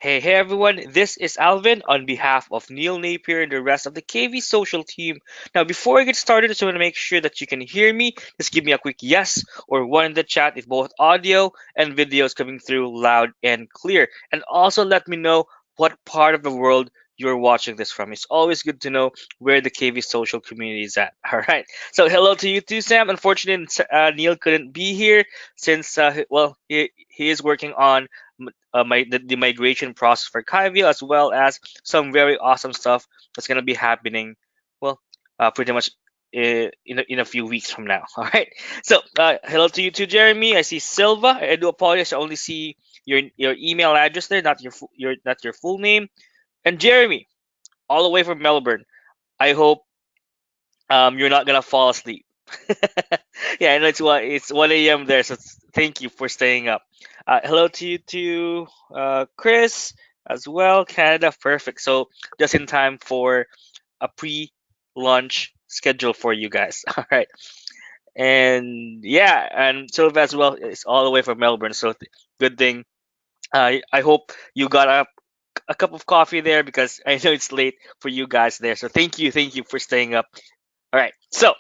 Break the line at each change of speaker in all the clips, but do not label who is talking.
Hey everyone, this is Alvin on behalf of Neil Napier and the rest of the KV social team. Now, before I get started, I just want to make sure that you can hear me. Just give me a quick yes or one in the chat if both audio and video is coming through loud and clear. And also let me know what part of the world you're watching this from. It's always good to know where the KV social community is at. All right. So, hello to you too, Sam. Unfortunately, Neil couldn't be here since, he is working on the migration process for Kyvio, as well as some very awesome stuff that's going to be happening, well, pretty much in a few weeks from now. All right. So, hello to you too, Jeremy. I see Silva. I do apologize. I only see your email address there, not your full name. And Jeremy, all the way from Melbourne. I hope you're not gonna fall asleep. Yeah, I know it's 1 a.m. there, so thank you for staying up. Hello to you too, Chris, as well. Canada, perfect. So just in time for a pre-lunch schedule for you guys. All right, and yeah, and Silva as well is all the way from Melbourne. So good thing. I hope you got a cup of coffee there because I know it's late for you guys there. So thank you for staying up. All right, so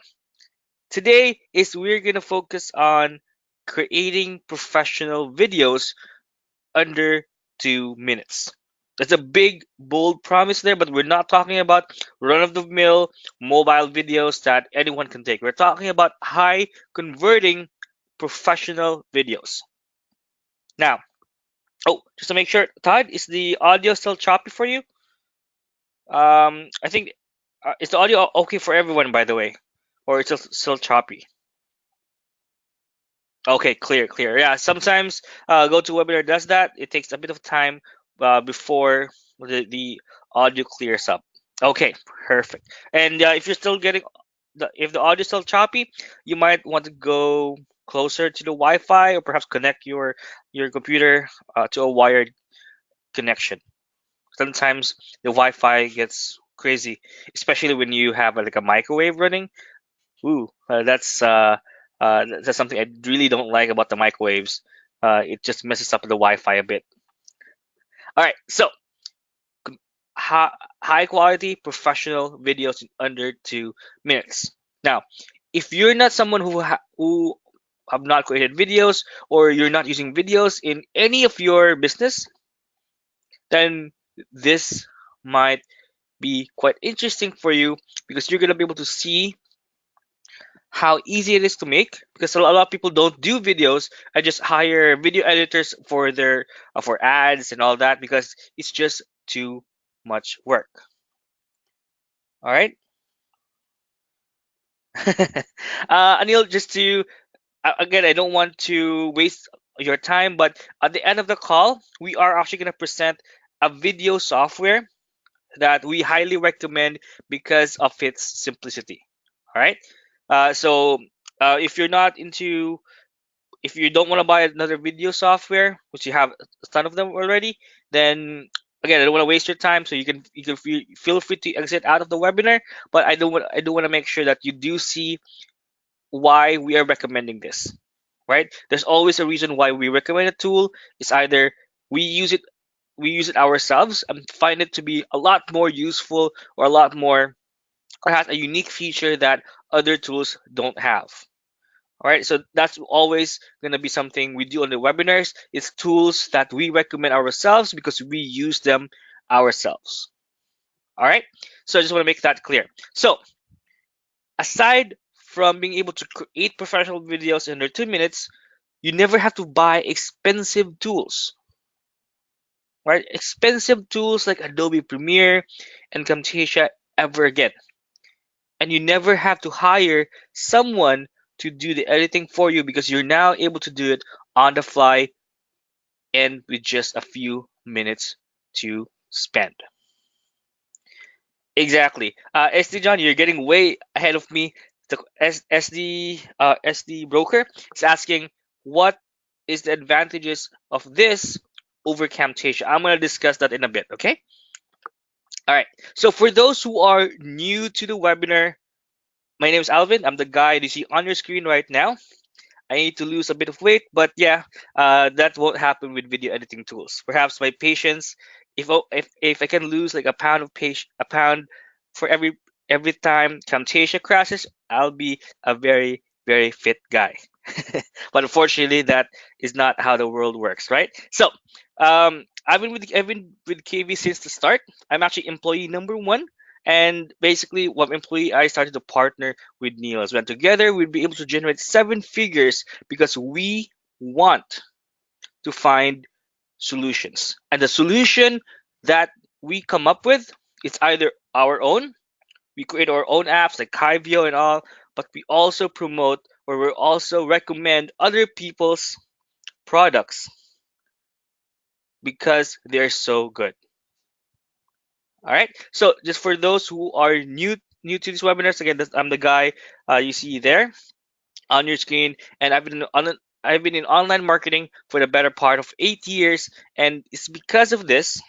today is we're gonna focus on creating professional videos under 2 minutes. That's a big, bold promise there, but we're not talking about run-of-the-mill mobile videos that anyone can take. We're talking about high converting professional videos. Now, oh, just to make sure, Todd, is the audio still choppy for you? I think is the audio okay for everyone, by the way, or it's still choppy? Okay, clear, clear. Yeah, sometimes GoToWebinar does that. It takes a bit of time before the audio clears up. Okay, perfect. And if you're still getting if the audio is still choppy, you might want to go closer to the Wi-Fi or perhaps connect your computer to a wired connection. Sometimes the Wi-Fi gets crazy, especially when you have like a microwave running. Ooh, that's something I really don't like about the microwaves. It just messes up the Wi-Fi a bit. All right, so high, high quality professional videos in under 2 minutes. Now, if you're not someone who have not created videos or you're not using videos in any of your business, then this might be quite interesting for you because you're gonna be able to see how easy it is to make because a lot of people don't do videos and just hire video editors for their for ads and all that because it's just too much work. All right. Anil, just to again, I don't want to waste your time, but at the end of the call we are actually going to present a video software that we highly recommend because of its simplicity. All right. So if you're not into if you don't want to buy another video software, which you have a ton of them already, then again, I don't want to waste your time. So you can feel free to exit out of the webinar. But I do want to make sure that you do see why we are recommending this. Right? There's always a reason why we recommend a tool. It's either we use it we use it ourselves and find it to be a lot more useful or a lot more or has a unique feature that other tools don't have. All right, so that's always going to be something we do on the webinars. It's tools that we recommend ourselves because we use them ourselves. All right, so I just want to make that clear. So, aside from being able to create professional videos in under 2 minutes, you never have to buy expensive tools, right? Expensive tools like Adobe Premiere and Camtasia ever again. And you never have to hire someone to do the editing for you because you're now able to do it on the fly and with just a few minutes to spend. Exactly. SD John, you're getting way ahead of me. The SD broker is asking what is the advantages of this over Camtasia. I'm gonna discuss that in a bit. Okay. All right. So for those who are new to the webinar, my name is Alvin. I'm the guy you see on your screen right now. I need to lose a bit of weight, but yeah, that won't happen with video editing tools. Perhaps my patience, if I can lose like a pound for every time Camtasia crashes, I'll be a very fit guy. But unfortunately, that is not how the world works, right? So, I've been with KV since the start. I'm actually employee number one, and basically, one employee I started to partner with Neil. As when together, we'd be able to generate seven figures because we want to find solutions, and the solution that we come up with is either our own. We create our own apps like Kyvio and all, but we also promote or we also recommend other people's products because they're so good. All right. So just for those who are new to these webinars, again, I'm the guy you see there on your screen, and I've been in online marketing for the better part of 8 years, and it's because of this,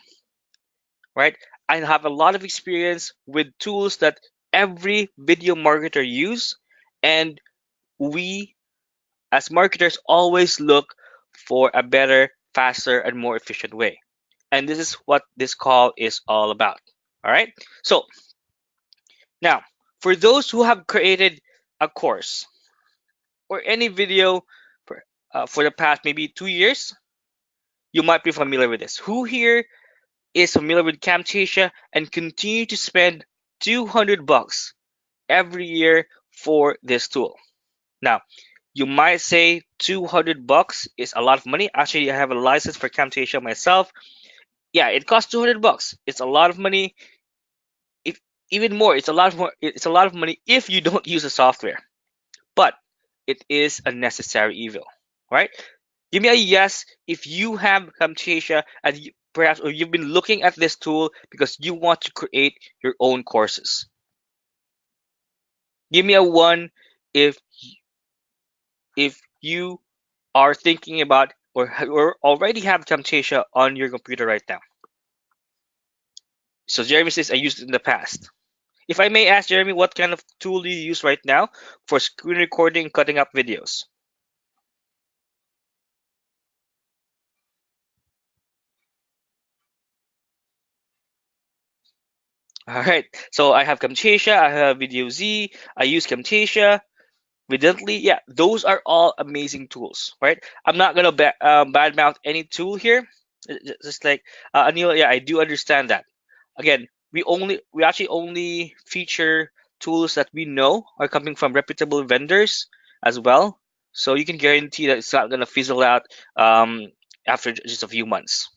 right? I have a lot of experience with tools that every video marketer use, and we as marketers always look for a better, faster, and more efficient way. And this is what this call is all about. All right. So now, for those who have created a course or any video for the past maybe 2 years, you might be familiar with this. Who here is familiar with Camtasia and continue to spend 200 bucks every year for this tool? Now, you might say 200 bucks is a lot of money. Actually, I have a license for Camtasia myself. Yeah, it costs 200 bucks. It's a lot of money. If even more, it's a lot more. It's a lot of money if you don't use the software. But it is a necessary evil, right? Give me a yes if you have Camtasia and perhaps or you've been looking at this tool because you want to create your own courses. Give me a one if you are thinking about or already have Camtasia on your computer right now. So Jeremy says I used it in the past. If I may ask Jeremy, what kind of tool do you use right now for screen recording, cutting up videos? All right. So I have Camtasia, I have Video Z, I use Camtasia, Vidently. Yeah, those are all amazing tools, right? I'm not gonna badmouth any tool here. Just like Anil, yeah, I do understand that. Again, we actually only feature tools that we know are coming from reputable vendors as well, so you can guarantee that it's not gonna fizzle out after just a few months.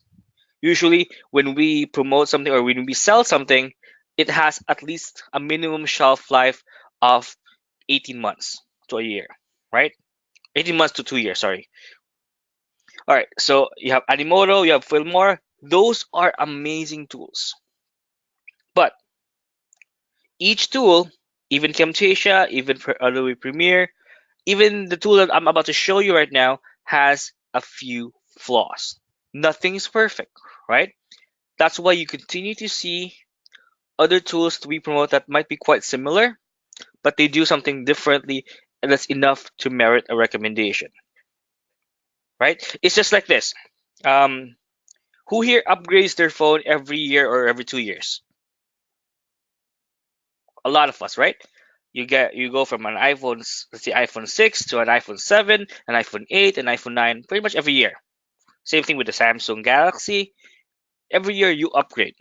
Usually, when we promote something or when we sell something, it has at least a minimum shelf life of 18 months to a year, right? 18 months to 2 years, sorry. All right, so you have Animoto, you have Filmore. Those are amazing tools. But each tool, even Camtasia, even for Adobe Premiere, even the tool that I'm about to show you right now has a few flaws. Nothing's perfect, right? That's why you continue to see other tools that we promote that might be quite similar, but they do something differently, and that's enough to merit a recommendation, right? It's just like this. Um, who here upgrades their phone every year or every 2 years? A lot of us, right? You go from an let's say iPhone 6 to an iPhone 7, an iPhone 8, an iPhone 9, pretty much every year. Same thing with the Samsung Galaxy. Every year you upgrade,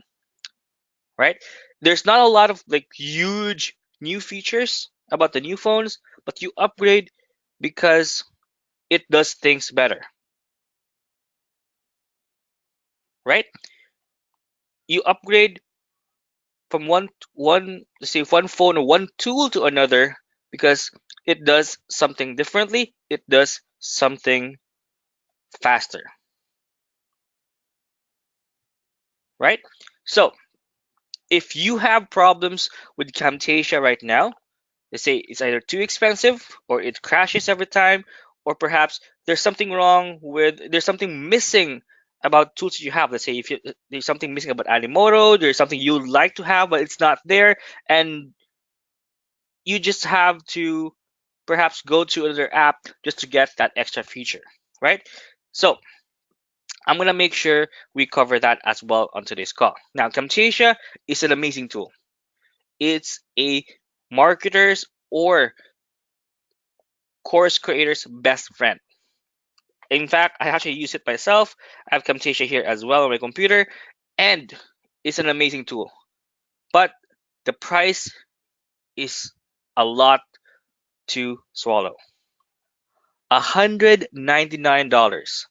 right? There's not a lot of like huge new features about the new phones, but you upgrade because it does things better, right? You upgrade from one let's say one phone or one tool to another because it does something differently, it does something faster, right? So if you have problems with Camtasia right now, let's say it's either too expensive or it crashes every time, or perhaps there's something missing about tools you have. Let's say if there's something missing about Animoto, there's something you'd like to have but it's not there, and you just have to perhaps go to another app just to get that extra feature, right? So I'm gonna make sure we cover that as well on today's call. Now, Camtasia is an amazing tool. It's a marketer's or course creator's best friend. In fact, I actually use it myself. I have Camtasia here as well on my computer, and it's an amazing tool. But the price is a lot to swallow. $199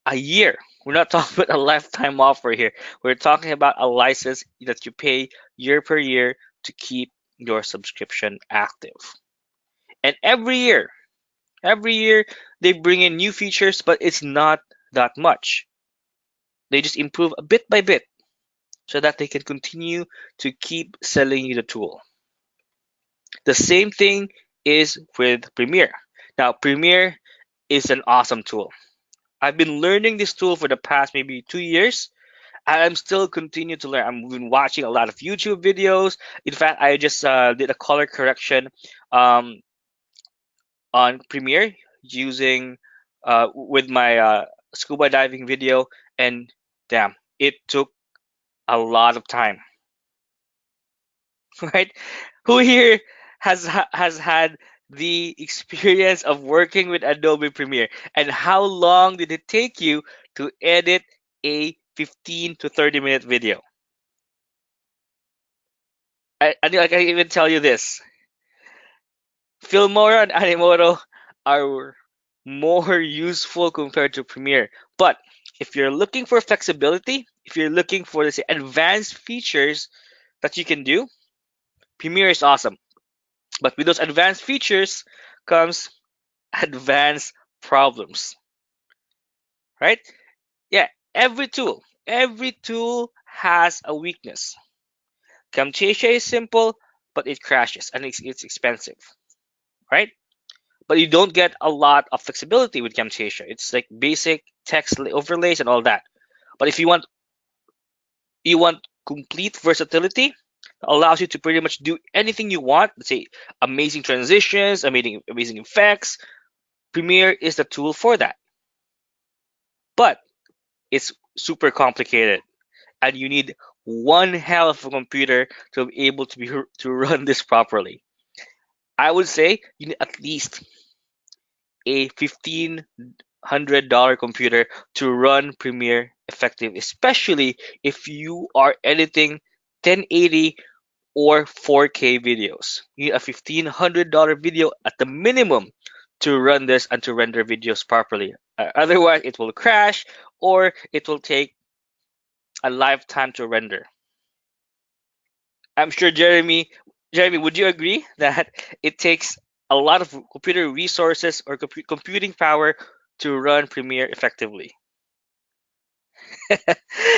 a year. We're not talking about a lifetime offer here. We're talking about a license that you pay year per year to keep your subscription active. And every year they bring in new features, but it's not that much. They just improve a bit by bit so that they can continue to keep selling you the tool. The same thing is with Premiere. Now, Premiere is an awesome tool. I've been learning this tool for the past maybe 2 years. And I'm still continue to learn. I've been watching a lot of YouTube videos. In fact, I just did a color correction um, on Premiere using with my scuba diving video, and damn, it took a lot of time. Right? Who here has had the experience of working with Adobe Premiere, and how long did it take you to edit a 15 to 30-minute video? I can even tell you this: Filmora and Animoto are more useful compared to Premiere. But if you're looking for flexibility, if you're looking for, let's say, advanced features that you can do, Premiere is awesome. But with those advanced features comes advanced problems, right? Yeah, every tool has a weakness. Camtasia is simple, but it crashes and it's expensive, right? But you don't get a lot of flexibility with Camtasia. It's like basic text overlays and all that. But if you want complete versatility, allows you to pretty much do anything you want. Let's say amazing transitions, amazing effects. Premiere is the tool for that. But it's super complicated, and you need one hell of a computer to be able to run this properly. I would say you need at least a $1,500 computer to run Premiere effective, especially if you are editing 1080 or 4K videos. You need a $1,500 video at the minimum to run this and to render videos properly. Otherwise, it will crash or it will take a lifetime to render. I'm sure Jeremy, would you agree that it takes a lot of computer resources or computing power to run Premiere effectively?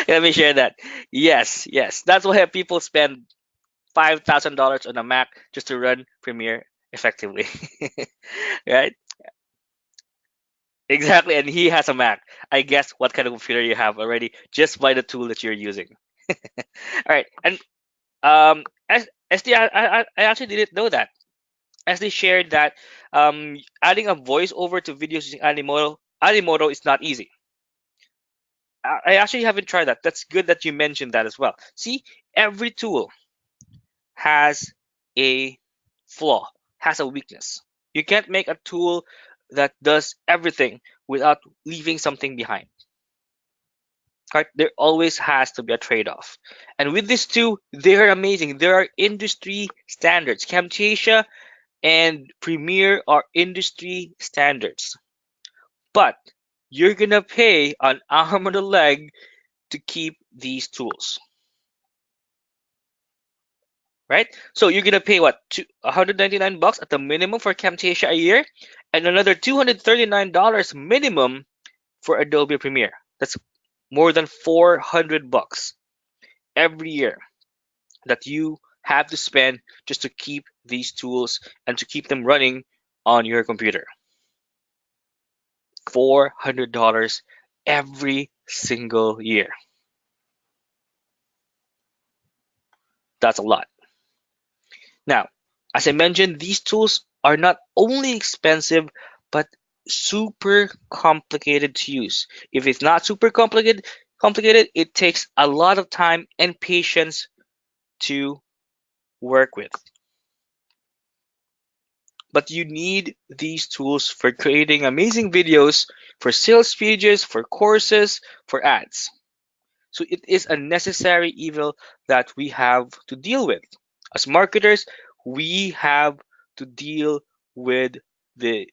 Let me share that. Yes, yes. That's why people spend $5,000 on a Mac just to run Premiere effectively. Right? Exactly. And he has a Mac. I guess what kind of computer you have already just by the tool that you're using. All right. And as SD, I actually didn't know that. As they shared that adding a voiceover to videos using Animoto is not easy. I actually haven't tried that. That's good that you mentioned that as well. See, every tool has a flaw, has a weakness. You can't make a tool that does everything without leaving something behind. Right? There always has to be a trade-off. And with these two, they're amazing. There are industry standards. Camtasia and Premiere are industry standards. But you're gonna pay an arm and a leg to keep these tools, right? So you're gonna pay what, 199 bucks at the minimum for Camtasia a year, and another $239 minimum for Adobe Premiere. That's more than 400 bucks every year that you have to spend just to keep these tools and to keep them running on your computer. $400 every single year. That's a lot. Now, as I mentioned, these tools are not only expensive but super complicated to use. If it's not super complicated, it takes a lot of time and patience to work with. But you need these tools for creating amazing videos, for sales pages, for courses, for ads. So it is a necessary evil that we have to deal with. As marketers, we have to deal with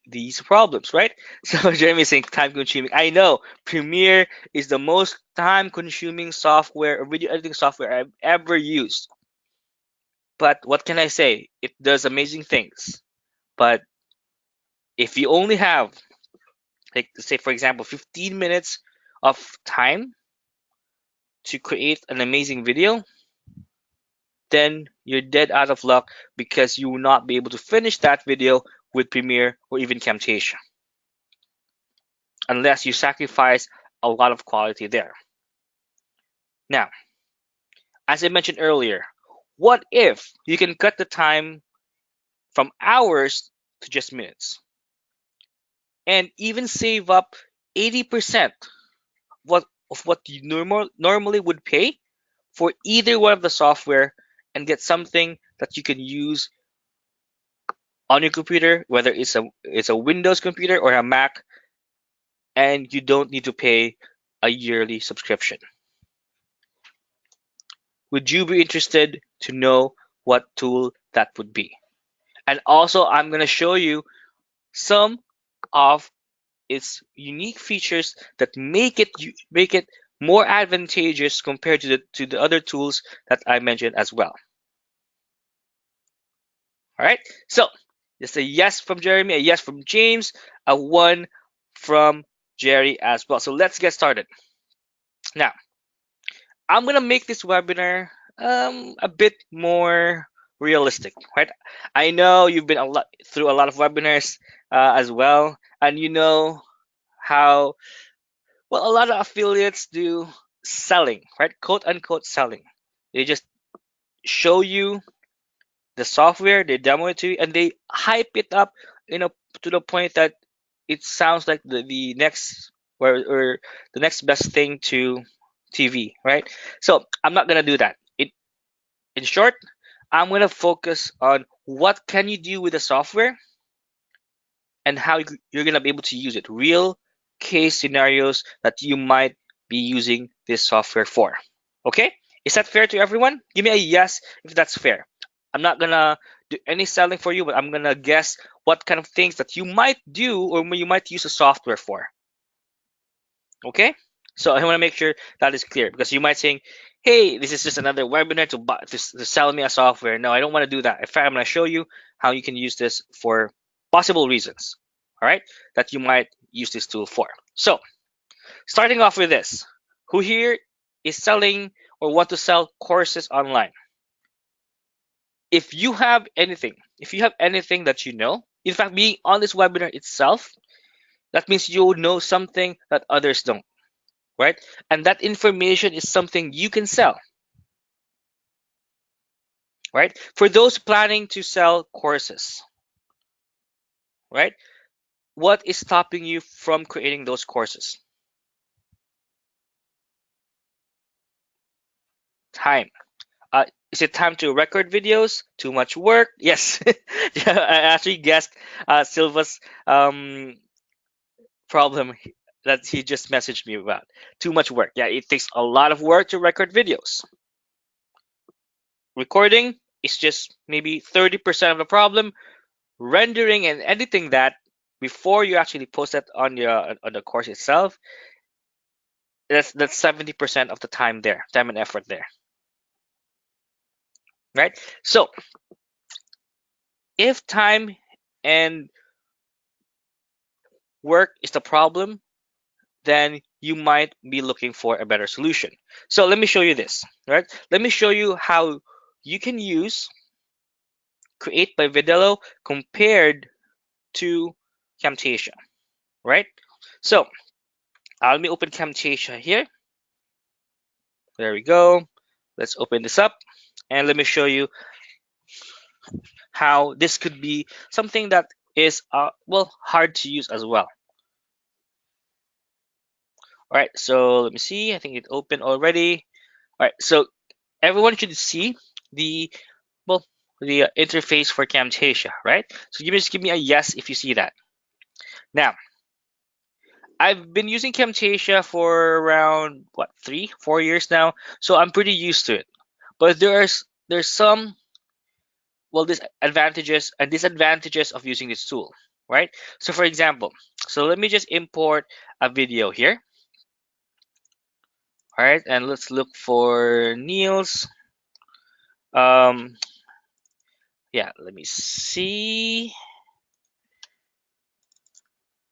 these problems, right? So Jeremy is saying time consuming. I know Premiere is the most time consuming software or video editing software I've ever used. But what can I say? It does amazing things. But if you only have, like, say for example, 15 minutes of time to create an amazing video, then you're dead out of luck because you will not be able to finish that video with Premiere or even Camtasia unless you sacrifice a lot of quality there. Now, as I mentioned earlier, what if you can cut the time from hours to just minutes and even save up 80% what of what you normally would pay for either one of the software and get something that you can use on your computer, whether it's a Windows computer or a Mac, and you don't need to pay a yearly subscription. Would you be interested to know what tool that would be? And also, I'm going to show you some of its unique features that make it more advantageous compared to the other tools that I mentioned as well. All right. So just a yes from Jeremy, a yes from James, a one from Jerry as well. So let's get started. Now, I'm gonna make this webinar a bit more realistic, right? I know you've been through a lot of webinars as well, and you know how well a lot of affiliates do selling, right? Quote unquote selling. They just show you the software, they demo it to you, and they hype it up, you know, to the point that it sounds like the next or the next best thing to TV, right? So I'm not gonna do that. In short, I'm gonna focus on what can you do with the software and how you're gonna be able to use it. Real case scenarios that you might be using this software for. Okay? Is that fair to everyone? Give me a yes if that's fair. I'm not gonna do any selling for you, but I'm gonna guess what kind of things that you might do or you might use the software for. Okay? So I want to make sure that is clear because you might saying, "Hey, this is just another webinar to sell me a software." No, I don't want to do that. In fact, I'm going to show you how you can use this for possible reasons. All right, that you might use this tool for. So starting off with this, who here is selling or want to sell courses online? If you have anything that you know, in fact, being on this webinar itself, that means you know something that others don't, right? And that information is something you can sell, right? For those planning to sell courses, right? What is stopping you from creating those courses? Time. Is it time to record videos? Too much work? Yes. I actually guessed Silva's problem that he just messaged me about. Too much work. Yeah, it takes a lot of work to record videos. Recording is just maybe 30% of the problem. Rendering and editing that before you actually post that on the course itself, that's 70% of the time there, time and effort there, right? So if time and work is the problem, then you might be looking for a better solution. So let me show you this, right? Let me show you how you can use Create by Vidello compared to Camtasia, right? So let me open Camtasia here. There we go. Let's open this up and let me show you how this could be something that is well, hard to use as well. All right, so let me see. I think it opened already. All right, so everyone should see the well the interface for Camtasia, right? So just give me a yes if you see that. Now, I've been using Camtasia for around what 3, 4 years now, so I'm pretty used to it. But there's some well disadvantages and disadvantages of using this tool, right? So for example, so let me just import a video here. All right, and let's look for Neil's. Um, yeah, let me see.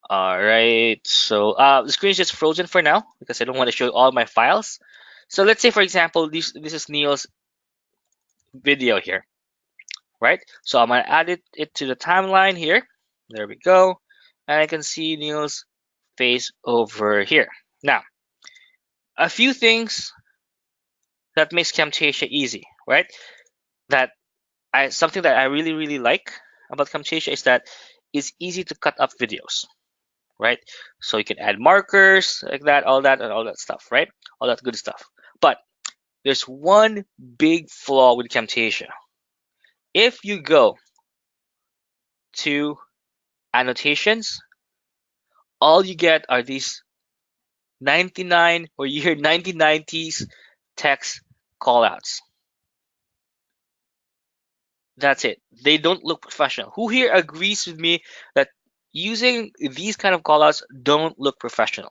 All right, so the screen is just frozen for now because I don't want to show all my files. So let's say, for example, this is Neil's video here, right? So I'm gonna add it to the timeline here. There we go, and I can see Neil's face over here. Now, a few things that makes Camtasia easy, right? That something that I really like about Camtasia is that it's easy to cut up videos, right? So you can add markers like that, and all that stuff, right? All that good stuff. But there's one big flaw with Camtasia. If you go to annotations, all you get are these 99 or year 1990s text callouts. That's it. They don't look professional. Who here agrees with me that using these kind of callouts don't look professional,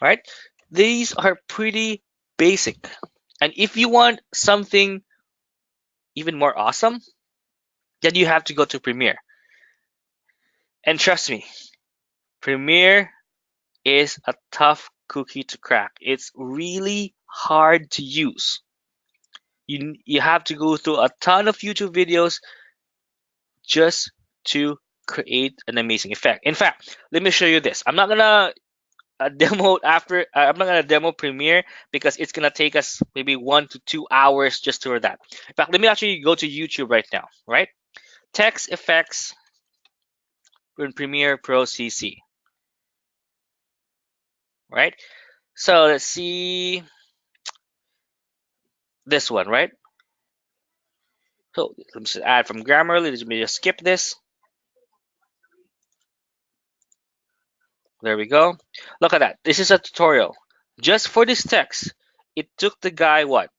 right? These are pretty basic. And if you want something even more awesome, then you have to go to Premiere. And trust me, Premiere is a tough cookie to crack. It's really hard to use. You have to go through a ton of YouTube videos just to create an amazing effect. In fact, let me show you this. I'm not gonna demo after. I'm not gonna demo Premiere because it's gonna take us maybe 1 to 2 hours just for that. In fact, let me actually go to YouTube right now. Right, text effects in Premiere Pro CC. Right. So let's see this one. Right. So let me just add from Grammarly. Let me just skip this. There we go. Look at that. This is a tutorial. Just for this text, it took the guy what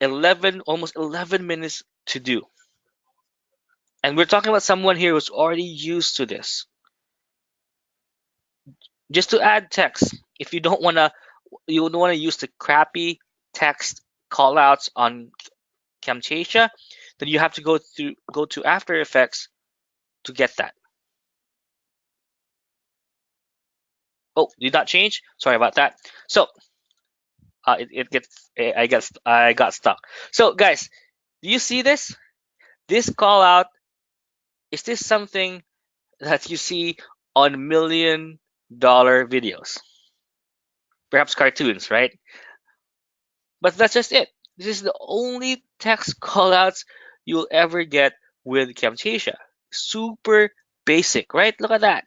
almost 11 minutes to do. And we're talking about someone here who's already used to this. Just to add text, if you don't wanna use the crappy text callouts on Camtasia, then you have to go to After Effects to get that. Oh, did that change? Sorry about that. So it gets I got stuck. So guys, do you see this? This call out, is this something that you see on $1 million videos? Perhaps cartoons, right? But that's just it. This is the only text callouts you'll ever get with Camtasia. Super basic, right? Look at that.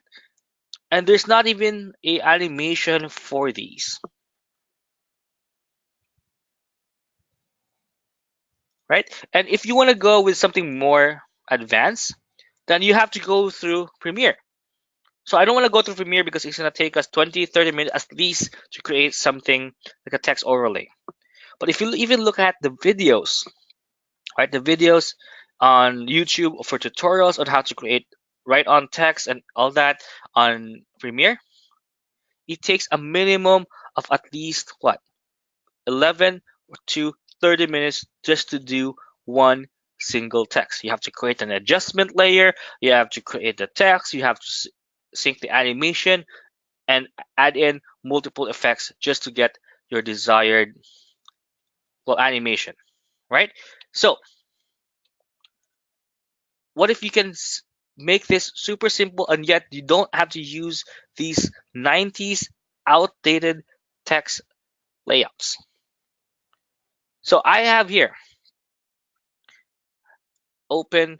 And there's not even a animation for these, right? And if you want to go with something more advanced, then you have to go through Premiere. So I don't want to go through Premiere because it's going to take us 20, 30 minutes at least to create something like a text overlay. But if you even look at the videos, right, the videos on YouTube for tutorials on how to create write on text and all that on Premiere, it takes a minimum of at least what 11 to 30 minutes just to do one single text. You have to create an adjustment layer, you have to create the text, you have to sync the animation and add in multiple effects just to get your desired well animation, right? So what if you can make this super simple and yet you don't have to use these 90s outdated text layouts? So I have here open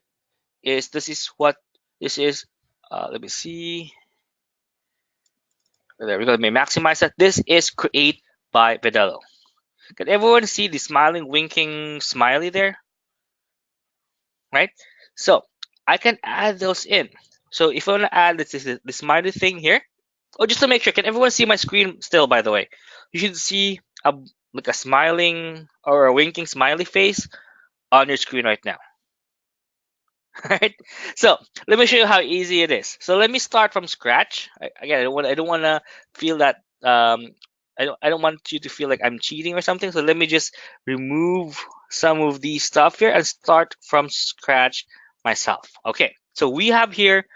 is this is what this is. Let me see. There we go. Let me maximize that. This is create by Vidello. Can everyone see the smiling, winking smiley there? Right? So I can add those in. So if I want to add this smiley thing here, oh, just to make sure, can everyone see my screen still, by the way? You should see like a smiling or a winking smiley face on your screen right now. Right? So let me show you how easy it is. So let me start from scratch. Again, I don't want to feel that I don't want you to feel like I'm cheating or something. So let me just remove some of these stuff here and start from scratch myself. Okay. So we have here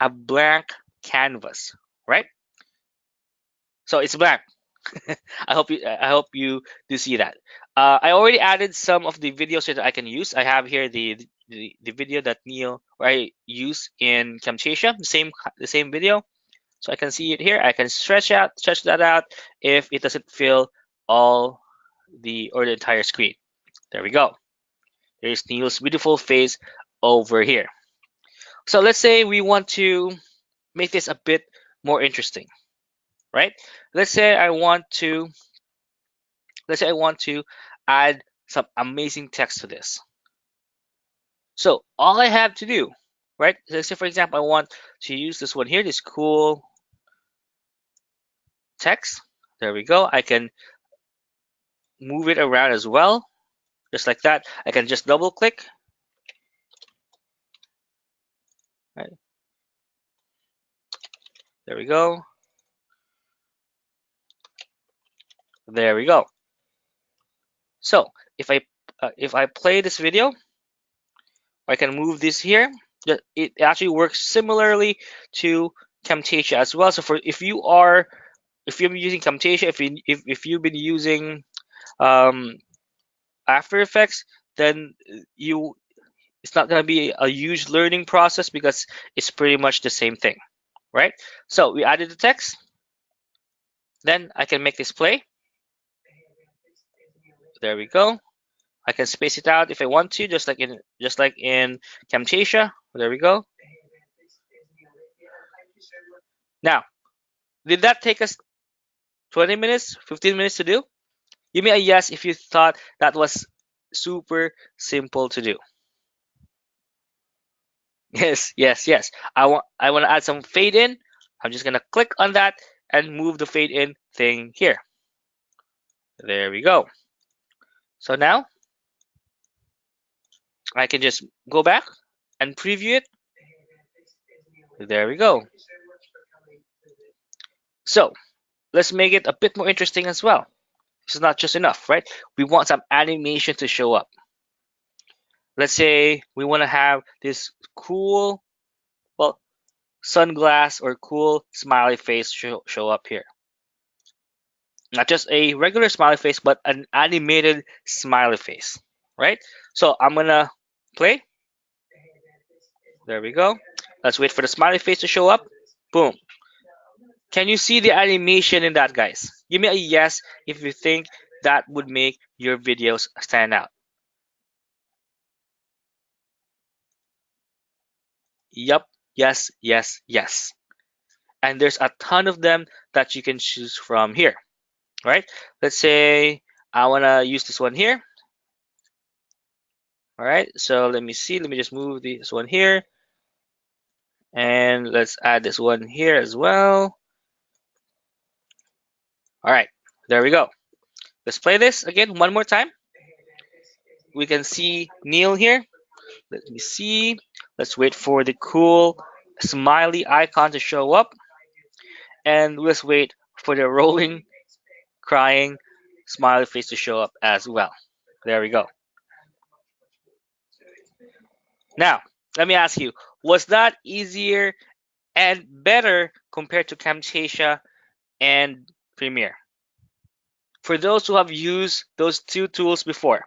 a blank canvas, right? So it's blank. I hope you do see that. I already added some of the videos that I can use. I have here the video that Neil or I use in Camtasia, the same video. So I can see it here. I can stretch that out if it doesn't fill all the entire screen. There we go. There's Neil's beautiful face over here. So let's say we want to make this a bit more interesting, right? Let's say I want to let's say I want to add some amazing text to this. So all I have to do, right? Let's say for example, I want to use this one here, this cool text. There we go. I can move it around as well, just like that. I can just double click. Right? There we go. There we go. So if I play this video, I can move this here. It actually works similarly to Camtasia as well. So for if you're using Camtasia, if you've been using um, After Effects, then you it's not gonna be a huge learning process because it's pretty much the same thing, right? So we added the text. Then I can make this play. There we go. I can space it out if I want to, just like in Camtasia. There we go. Now, did that take us 20 minutes, 15 minutes to do? Give me a yes if you thought that was super simple to do. Yes, yes, yes. I want to add some fade in. I'm just gonna click on that and move the fade in thing here. There we go. So now I can just go back and preview it. There we go. So let's make it a bit more interesting as well. This is not just enough, right? We want some animation to show up. Let's say we want to have this cool, well, sunglass or cool smiley face show up here. Not just a regular smiley face, but an animated smiley face, right? So I'm gonna play. There we go. Let's wait for the smiley face to show up. Boom. Can you see the animation in that, guys? Give me a yes if you think that would make your videos stand out. Yup. Yes, yes, yes. And there's a ton of them that you can choose from here, right? Let's say I want to use this one here. All right, so let me see. Let me just move this one here. And let's add this one here as well. All right, there we go. Let's play this again one more time. We can see Neil here. Let me see. Let's wait for the cool smiley icon to show up. And let's wait for the rolling, crying smiley face to show up as well. There we go. Now, let me ask you, was that easier and better compared to Camtasia and Premiere? For those who have used those two tools before,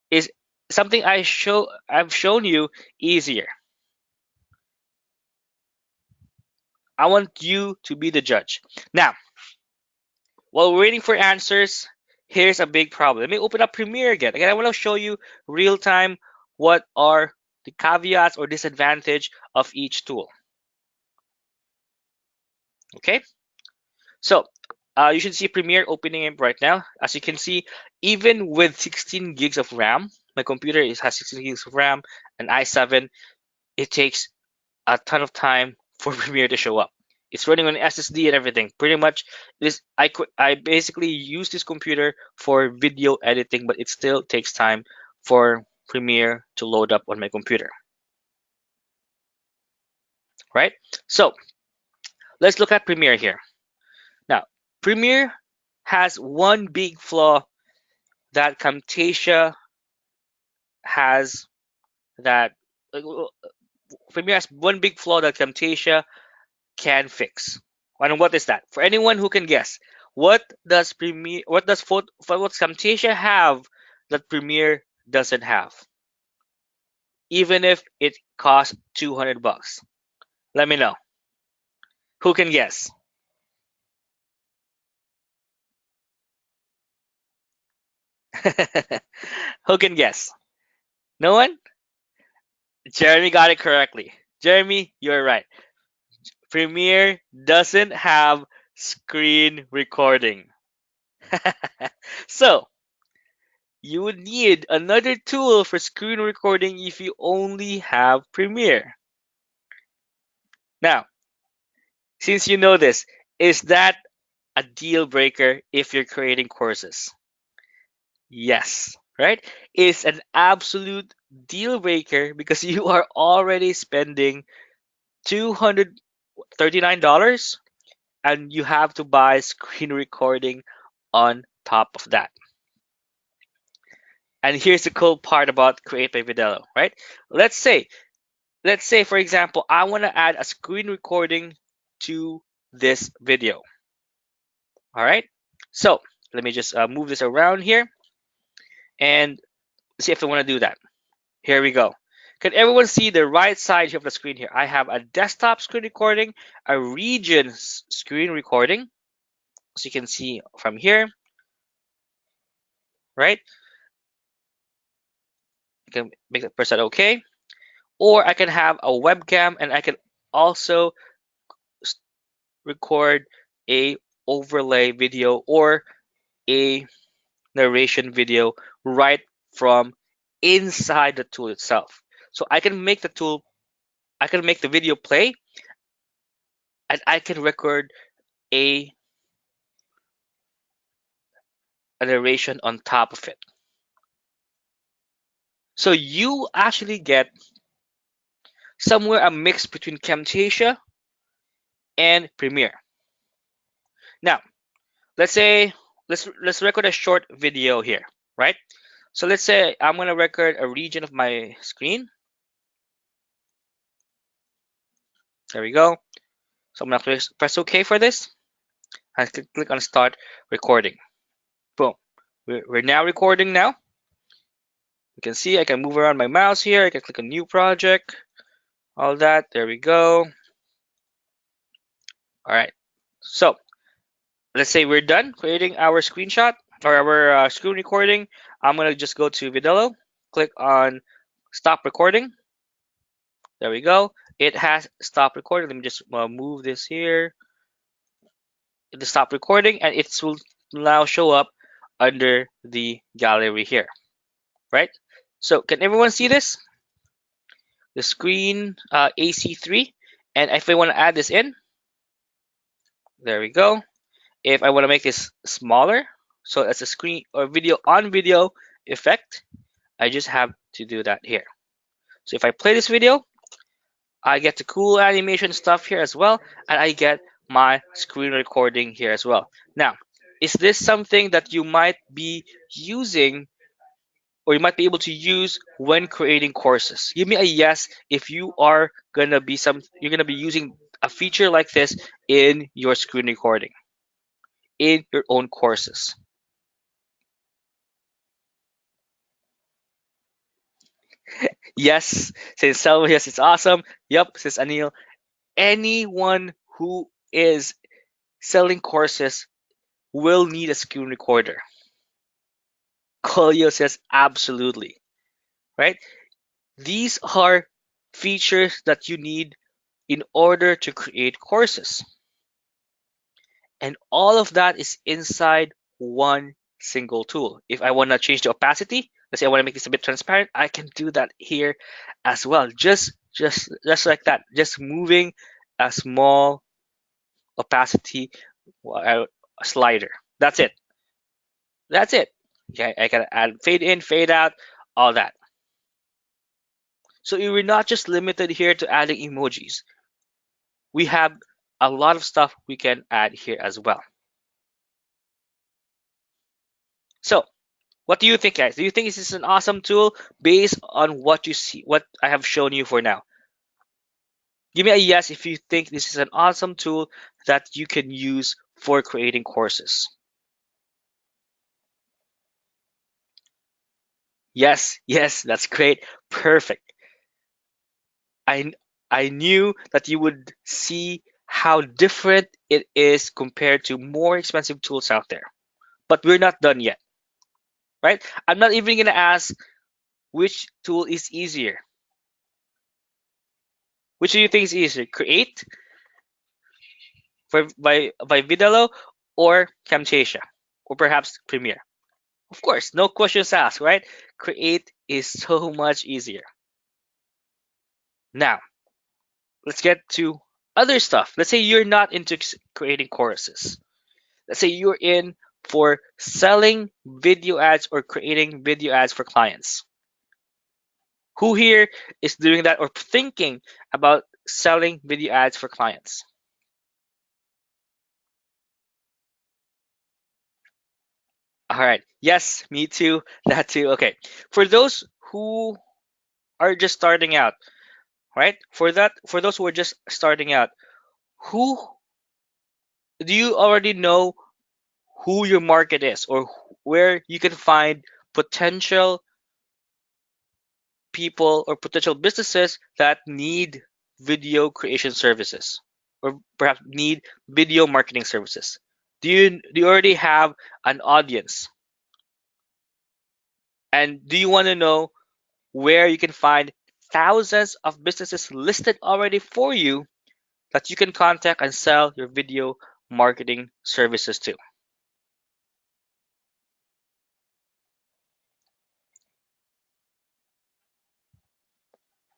is something I've shown you easier? I want you to be the judge. Now, while we're waiting for answers, here's a big problem. Let me open up Premiere again. Again, I want to show you real time what are the caveats or disadvantage of each tool. Okay, so you should see Premiere opening it right now. As you can see, even with 16 gigs of RAM, my computer has 16 gigs of RAM, an i7, it takes a ton of time for Premiere to show up. It's running on SSD and everything. Pretty much, this I basically use this computer for video editing, but it still takes time for Premiere to load up on my computer. Right? So let's look at Premiere here. Now, Premiere has one big flaw that Camtasia has that Premiere has one big flaw that Camtasia can fix. And what is that? For anyone who can guess, what does Camtasia have that Premiere doesn't have? Even if it costs $200. Let me know. Who can guess? Who can guess? No one? Jeremy got it correctly. Jeremy, you're right. Premiere doesn't have screen recording. So, you would need another tool for screen recording if you only have Premiere. Now, since you know this, is that a deal breaker if you're creating courses? Yes, right? It's an absolute deal breaker because you are already spending $239 and you have to buy screen recording on top of that. And here's the cool part about Create by Vidello, right? Let's say, for example, I want to add a screen recording to this video. All right. So let me just move this around here and see if I want to do that. Here we go. Can everyone see the right side of the screen here? I have a desktop screen recording, a region screen recording. So you can see from here, right? You can make the press that OK. Or I can have a webcam and I can also record a overlay video or a narration video right from inside the tool itself. So I can make the video play and I can record a, a narration on top of it. So you actually get somewhere a mix between Camtasia and Premiere. Now, let's say let's record a short video here, right? So let's say I'm gonna record a region of my screen. There we go. So I'm gonna press OK for this. I click on start recording. Boom. We're now recording now. You can see I can move around my mouse here. I can click on new project, all that. There we go. All right. So let's say we're done creating our screenshot or our screen recording. I'm gonna just go to Vidello, click on stop recording. There we go. It has stopped recording. Let me just move this here. To stop recording, and it will now show up under the gallery here, right? So can everyone see this? The screen AC3, and if I want to add this in, there we go. If I want to make this smaller, so it's a screen or video on video effect, I just have to do that here. So if I play this video, I get the cool animation stuff here as well, and I get my screen recording here as well. Now, is this something that you might be using or you might be able to use when creating courses? Give me a yes if you are you're gonna be using a feature like this in your screen recording in your own courses. Yes, says Selma, yes, it's awesome. Yep, says Anil. Anyone who is selling courses will need a screen recorder. Colio says absolutely, right? These are features that you need in order to create courses. And all of that is inside one single tool. If I want to change the opacity, let's say I want to make this a bit transparent, I can do that here as well. Just like that. Just moving a small opacity slider. That's it. That's it. Okay, I can add fade in, fade out, all that. So we're not just limited here to adding emojis. We have a lot of stuff we can add here as well. So what do you think, guys? Do you think this is an awesome tool based on what you see, what I have shown you for now? Give me a yes if you think this is an awesome tool that you can use for creating courses. Yes, yes, that's great. Perfect. I I knew that you would see how different it is compared to more expensive tools out there. But we're not done yet, right? I'm not even gonna ask which tool is easier. Which do you think is easier? Create by Vidello or Camtasia or perhaps Premiere? Of course, no questions asked, right? Create is so much easier. Now, let's get to other stuff. Let's say you're not into creating courses. Let's say you're in for selling video ads or creating video ads for clients. Who here is doing that or thinking about selling video ads for clients? All right. Yes, me too. That too. Okay. For those who are just starting out, right? For those who are just starting out, who do you already know who your market is or where you can find potential people or potential businesses that need video creation services or perhaps need video marketing services? Do you already have an audience? And do you want to know where you can find thousands of businesses listed already for you that you can contact and sell your video marketing services to?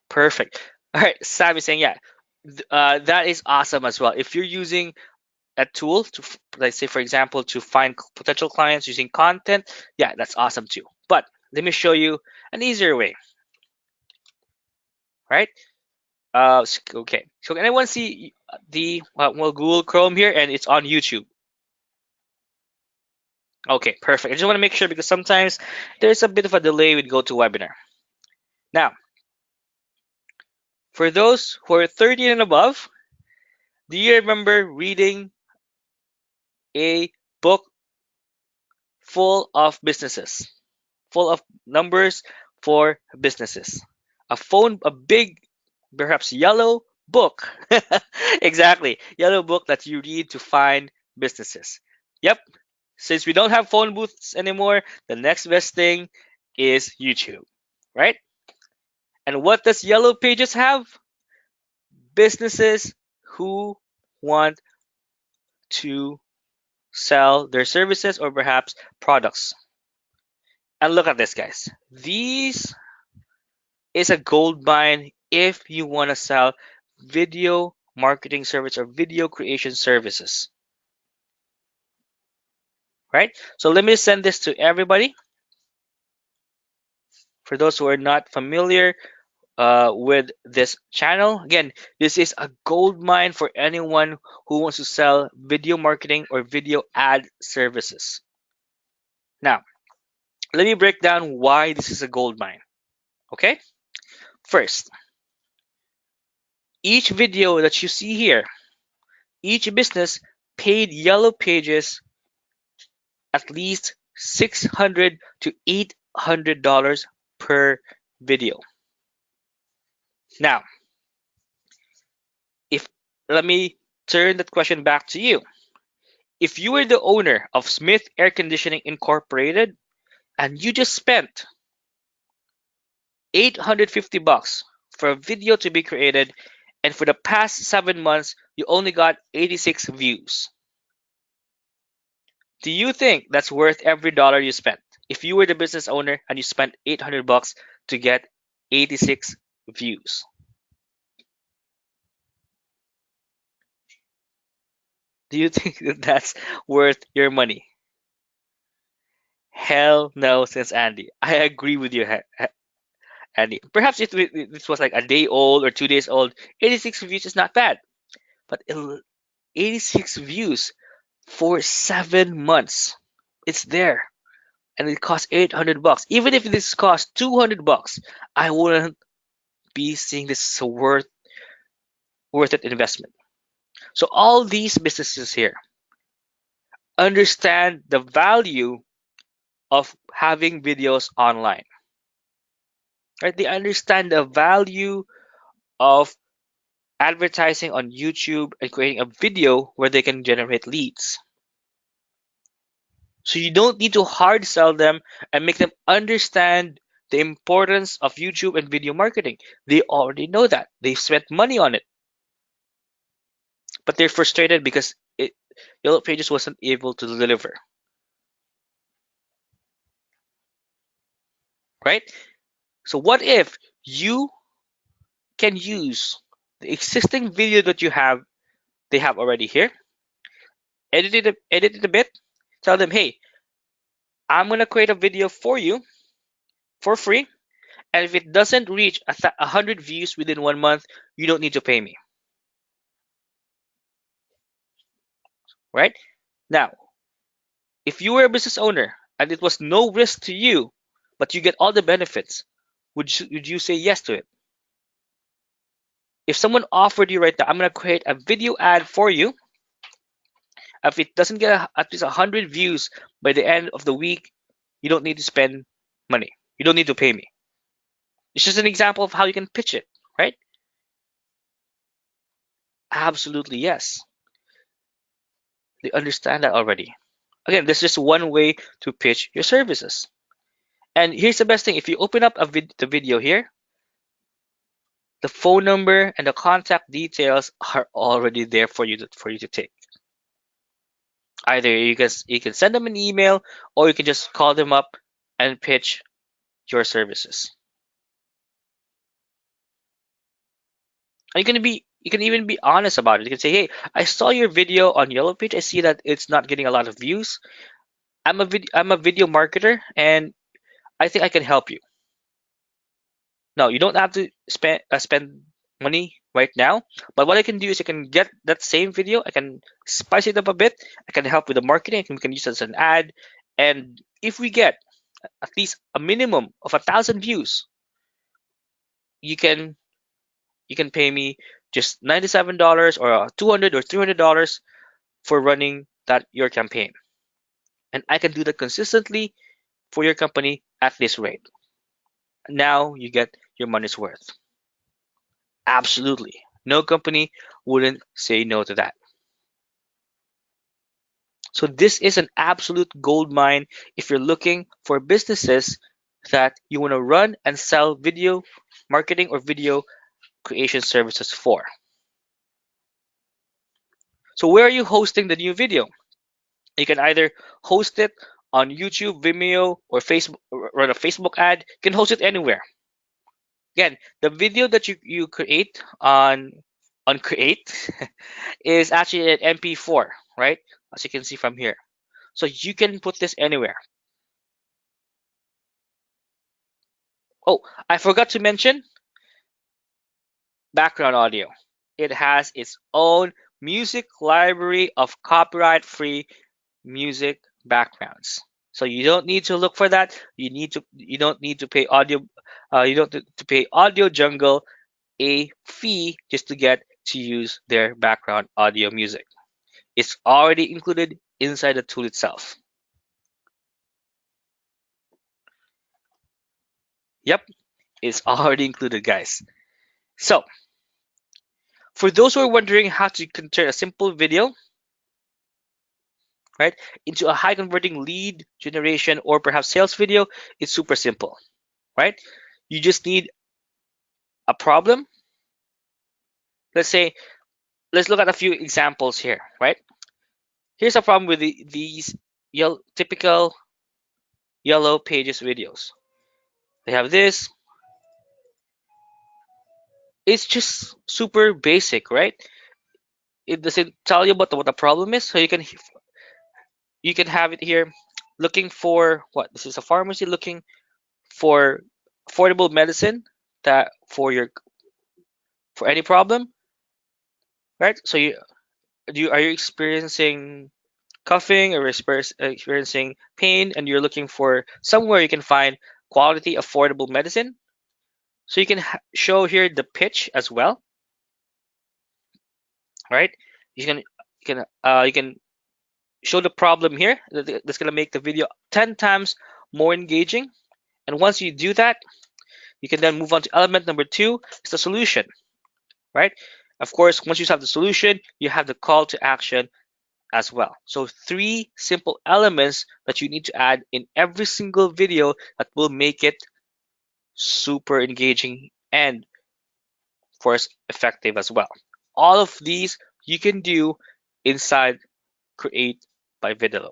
Perfect. All right, Sam is saying, yeah, that is awesome as well. If you're using a tool to, let's say, for example, to find potential clients using content, yeah, that's awesome too. But let me show you an easier way, right? Okay. So can anyone see the well, Google Chrome here, and it's on YouTube? Okay, perfect. I just want to make sure because sometimes there's a bit of a delay with GoToWebinar. Now, for those who are 30 and above, do you remember reading a book full of businesses, full of numbers for businesses? A big, perhaps yellow book. Exactly, yellow book that you read to find businesses. Yep, since we don't have phone booths anymore, the next best thing is YouTube, right? And what does Yellow Pages have? Businesses who want to sell their services or perhaps products. And look at this, guys. These is a gold mine if you want to sell video marketing service or video creation services, right? So let me send this to everybody. For those who are not familiar with this channel, again, this is a gold mine for anyone who wants to sell video marketing or video ad services. Now, let me break down why this is a gold mine. Okay, first, each video that you see here, each business paid Yellow Pages at least $600 to $800 per video. Now, if let me turn that question back to you. If you were the owner of Smith Air Conditioning Incorporated, and you just spent $850 for a video to be created, and for the past 7 months, you only got 86 views. Do you think that's worth every dollar you spent? If you were the business owner and you spent $800 to get 86 views, do you think that that's worth your money? Hell no, says Andy. I agree with you, Andy. Perhaps if this was like a day old or 2 days old, 86 views is not bad. But 86 views for 7 months, it's there, and it costs $800. Even if this costs $200, I wouldn't be seeing this as a worth it investment. So all these businesses here understand the value of having videos online, right? They understand the value of advertising on YouTube and creating a video where they can generate leads. So you don't need to hard sell them and make them understand the importance of YouTube and video marketing. They already know that. They've spent money on it, but they're frustrated because Yellow Pages wasn't able to deliver, right? So what if you can use the existing video that they have already here, edit it a bit, tell them, hey, I'm gonna create a video for you for free, and if it doesn't reach 100 views within 1 month, you don't need to pay me, right? Now, if you were a business owner and it was no risk to you, but you get all the benefits, would you say yes to it? If someone offered you right now, I'm gonna create a video ad for you. If it doesn't get at least 100 views by the end of the week, you don't need to spend money. You don't need to pay me. It's just an example of how you can pitch it, right? Absolutely yes. They understand that already. Again, this is just one way to pitch your services. And here's the best thing: if you open up the video here, the phone number and the contact details are already there for you to take. Either you can send them an email, or you can just call them up and pitch your services. And you can even be honest about it. You can say, hey, I saw your video on Yellow Page. I see that it's not getting a lot of views. I'm a video marketer, and I think I can help you. No, you don't have to spend money right now. But what I can do is I can get that same video. I can spice it up a bit. I can help with the marketing. We can use it as an ad. And if we get at least a minimum of 1,000 views, you can pay me just $97 or $200 or $300 for running your campaign. And I can do that consistently for your company at this rate. Now you get your money's worth. Absolutely. No company wouldn't say no to that. So this is an absolute gold mine if you're looking for businesses that you want to run and sell video marketing or video creation services for. So where are you hosting the new video? You can either host it on YouTube, Vimeo, or Facebook, or run a Facebook ad. You can host it anywhere. Again, the video that you create on Create is actually an MP4, right? As you can see from here. So you can put this anywhere. Oh, I forgot to mention background audio. It has its own music library of copyright-free music backgrounds. So you don't need to look for that. You don't need to pay you don't need to pay Audio Jungle a fee just to get to use their background audio music. It's already included inside the tool itself. Yep, it's already included, guys. So for those who are wondering how to turn a simple video right? Into a high converting lead generation or perhaps sales video, it's super simple, right? You just need a problem. Let's say, let's look at a few examples here, right? Here's a problem with these typical yellow pages videos. They have this. It's just super basic, right? It doesn't tell you what the problem is, so you can have it here. Looking for what? This is a pharmacy looking for affordable medicine that for any problem, right? So are you experiencing coughing or experiencing pain, and you're looking for somewhere you can find quality affordable medicine? So you can show here the pitch as well, right? You can show the problem here. That's gonna make the video 10 times more engaging. And once you do that, you can then move on to element number two. It's the solution, right? Of course, once you have the solution, you have the call to action as well. So three simple elements that you need to add in every single video that will make it super engaging and, of course, effective as well. All of these you can do inside Create by Vidello,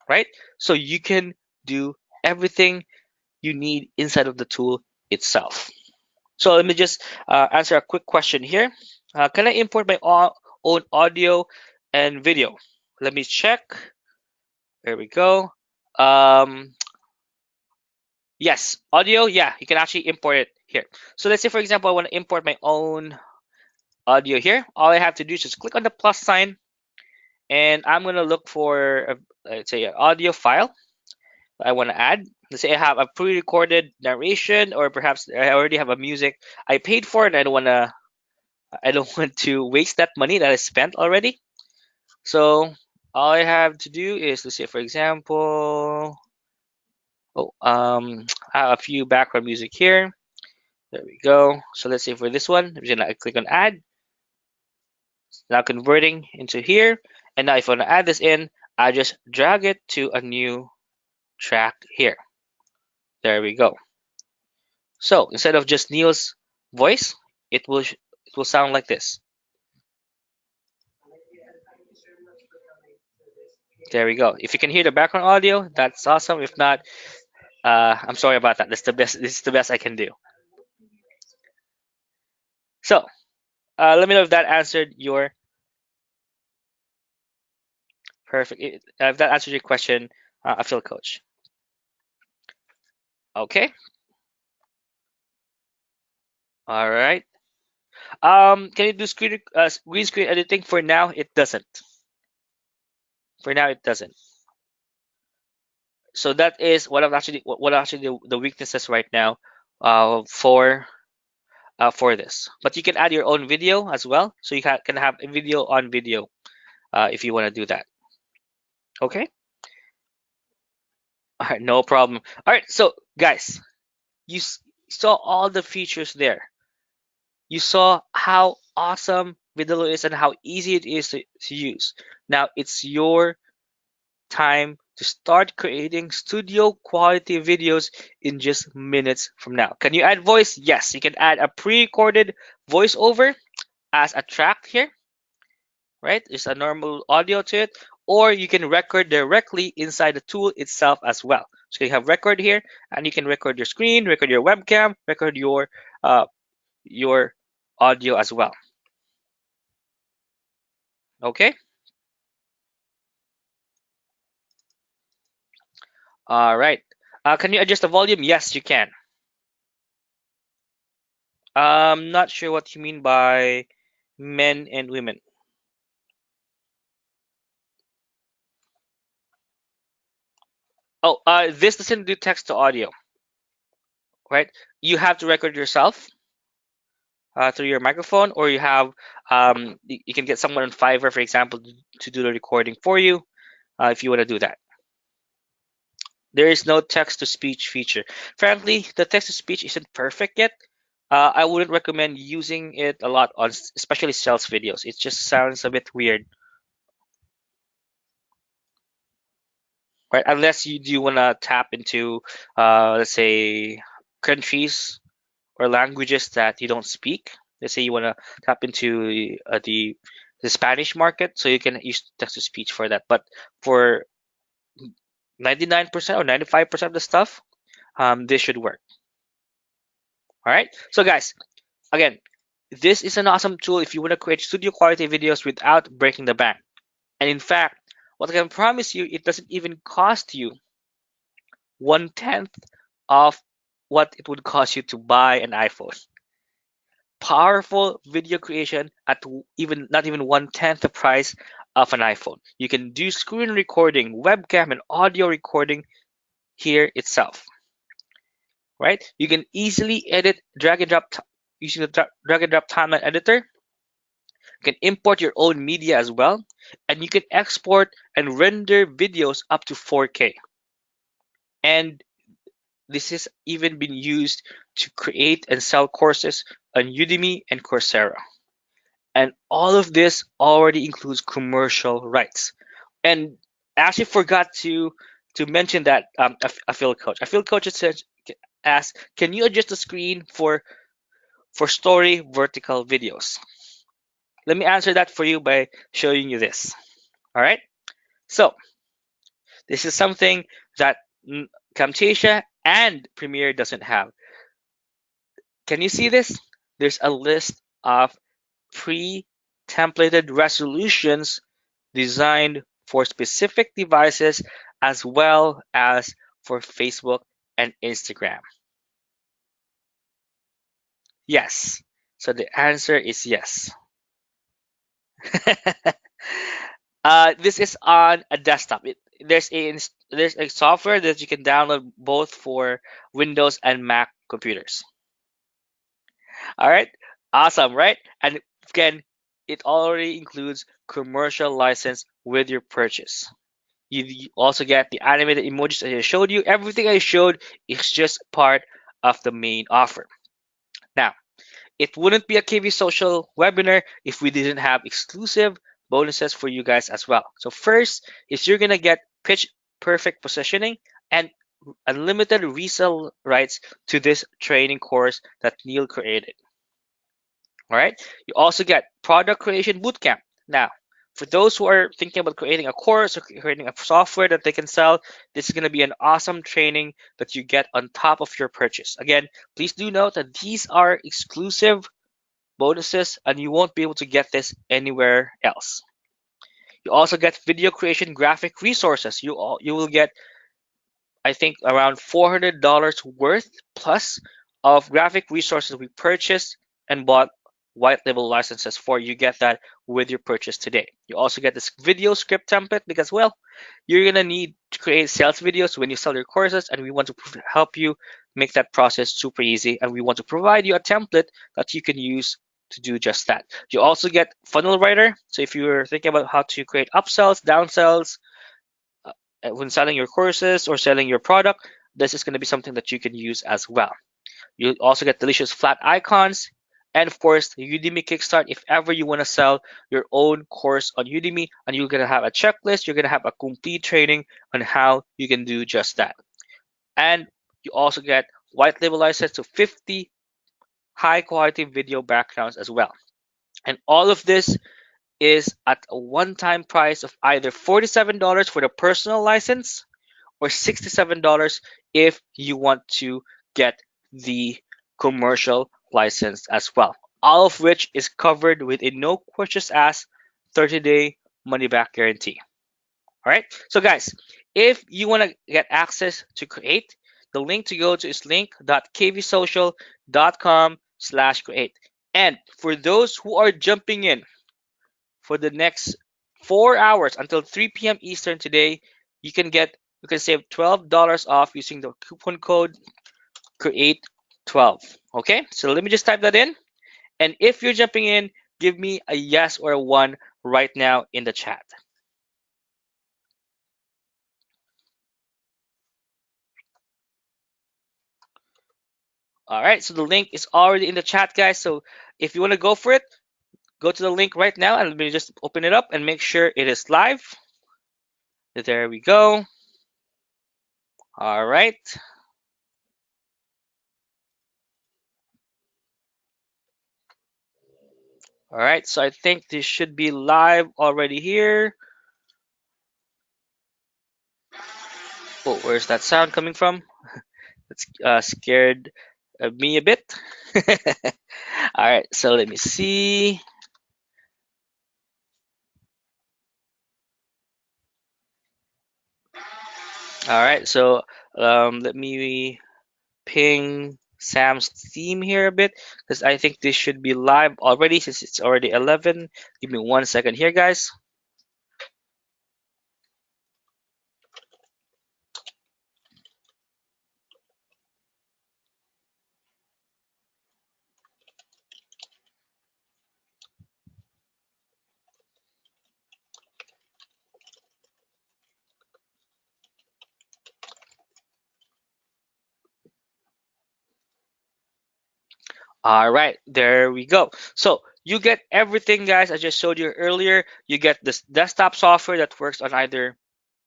right? So you can do everything you need inside of the tool itself. So let me just answer a quick question here. Can I import my own audio and video? Let me check. There we go. Um, yes, audio. Yeah, you can actually import it here. So let's say, for example, I want to import my own audio here. All I have to do is just click on the plus sign, and I'm going to look for, let's say, an audio file I want to add. Let's say I have a pre-recorded narration, or perhaps I already have a music I paid for, and I don't want to waste that money that I spent already. So all I have to do is, let's say, for example, I have a few background music here. There we go. So let's say for this one, I'm just gonna click on add. Now converting into here. And now if I want to add this in, I just drag it to a new track here. There we go. So instead of just Neil's voice, it will sound like this. There we go. If you can hear the background audio, that's awesome. If not, I'm sorry about that. That's the best. This is the best I can do. So let me know if that answered your perfect. If that answered your question, a field coach. Okay. All right. Can you do green screen editing? For now, it doesn't. For now, it doesn't. So that is what actually the weaknesses right now for this. But you can add your own video as well, so you can have a video on video if you want to do that. Okay. All right, no problem. All right, so guys, you saw all the features there. You saw how awesome Vidello is and how easy it is to use. Now it's your time to start creating studio quality videos in just minutes from now. Can you add voice? Yes, you can add a pre-recorded voiceover as a track here, right? It's a normal audio to it, or you can record directly inside the tool itself as well. So you have record here, and you can record your screen, record your webcam, record your audio as well. Okay. All right. Can you adjust the volume? Yes, you can. I'm not sure what you mean by men and women. Oh, this doesn't do text to audio, right? You have to record yourself through your microphone, or you can get someone on Fiverr, for example, to do the recording for you if you want to do that. There is no text to speech feature. Frankly, the text to speech isn't perfect yet. I wouldn't recommend using it a lot on especially sales videos. It just sounds a bit weird. right? Unless you do want to tap into, let's say, countries or languages that you don't speak. Let's say you want to tap into the Spanish market, so you can use text to speech for that. But for 99% or 95% of the stuff, this should work. All right. So guys, again, this is an awesome tool if you want to create studio quality videos without breaking the bank. And in fact, what I can promise you, it doesn't even cost you 1/10 of what it would cost you to buy an iPhone. Powerful video creation at even not even 1/10 the price of an iPhone. You can do screen recording, webcam, and audio recording here itself, right? You can easily edit, drag and drop using the drag and drop timeline editor. You can import your own media as well, and you can export and render videos up to 4K. And this has even been used to create and sell courses on Udemy and Coursera. And all of this already includes commercial rights. And I actually forgot to mention that a field coach. A field coach says, asks, can you adjust the screen for story vertical videos? Let me answer that for you by showing you this. All right. So this is something that Camtasia and Premiere doesn't have. Can you see this? There's a list of pre-templated resolutions designed for specific devices as well as for Facebook and Instagram. Yes. So the answer is yes. This is on a desktop. There's a software that you can download both for Windows and Mac computers. All right, awesome, right? And again, it already includes commercial license with your purchase. You also get the animated emojis that I showed you. Everything I showed is just part of the main offer. Now, it wouldn't be a KV Social webinar if we didn't have exclusive bonuses for you guys as well. So first is you're gonna get pitch perfect positioning and unlimited resale rights to this training course that Neil created. All right. You also get product creation bootcamp. Now, for those who are thinking about creating a course or creating a software that they can sell, this is going to be an awesome training that you get on top of your purchase. Again, please do note that these are exclusive bonuses and you won't be able to get this anywhere else. You also get video creation graphic resources. You will get, I think, around $400 worth plus of graphic resources we purchased and bought white label licenses for. You get that with your purchase today. You also get this video script template because, well, you're gonna need to create sales videos when you sell your courses, and we want to help you make that process super easy, and we want to provide you a template that you can use to do just that. You also get funnel writer. So if you're thinking about how to create upsells, downsells, when selling your courses or selling your product, this is going to be something that you can use as well. You'll also get delicious flat icons, and of course, the Udemy Kickstart if ever you want to sell your own course on Udemy, and you're going to have a checklist, you're going to have a complete training on how you can do just that. And you also get white label license to 50 high quality video backgrounds as well. And all of this is at a one-time price of either $47 for the personal license or $67 if you want to get the commercial license as well. All of which is covered with a no questions asked 30-day money back guarantee. All right. So guys, if you want to get access to Create, the link to go to is link.kvsocial.com/create. And for those who are jumping in for the next 4 hours until 3 p.m. Eastern today, you can save $12 off using the coupon code create12. Okay, so let me just type that in. And if you're jumping in, give me a yes or a one right now in the chat. All right, so the link is already in the chat, guys. So if you want to go for it, go to the link right now and let me just open it up and make sure it is live. There we go. All right. All right. So I think this should be live already here. Oh, where's that sound coming from? It's scared me a bit. All right. So let me see. All right. So let me ping Sam's theme here a bit because I think this should be live already since it's already 11. Give me 1 second here, guys. All right, there we go. So you get everything, guys. I just showed you earlier. You get this desktop software that works on either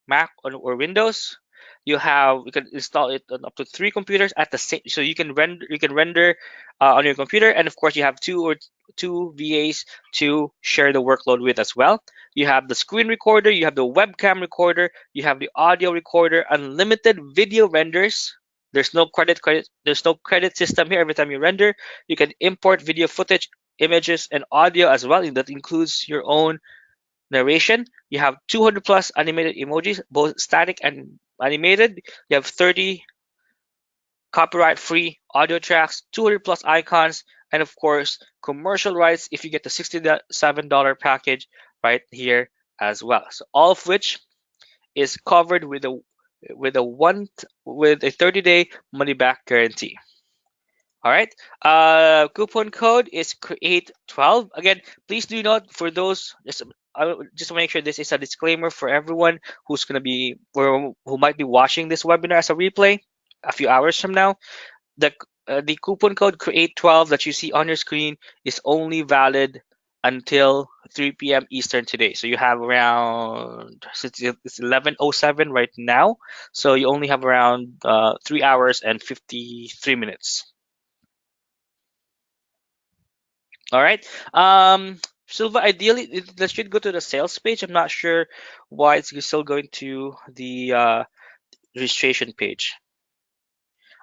Mac or Windows. You can install it on up to 3 computers at the same. So you can render on your computer, and of course you have two VAs to share the workload with as well. You have the screen recorder, you have the webcam recorder, you have the audio recorder, unlimited video renders. There's no credit system here. Every time you render, you can import video footage, images, and audio as well. And that includes your own narration. You have 200 plus animated emojis, both static and animated. You have 30 copyright free audio tracks, 200 plus icons, and of course, commercial rights if you get the $67 package right here as well. So all of which is covered with a 30-day money back guarantee. All right. Coupon code is create12. Again, please do not for those just to make sure this is a disclaimer for everyone who's gonna be or who might be watching this webinar as a replay a few hours from now. The coupon code create12 that you see on your screen is only valid until 3 p.m. Eastern today. So you have around it's 11:07 right now. So you only have around 3 hours and 53 minutes. All right. Silva, ideally, that should go to the sales page. I'm not sure why it's still going to the registration page.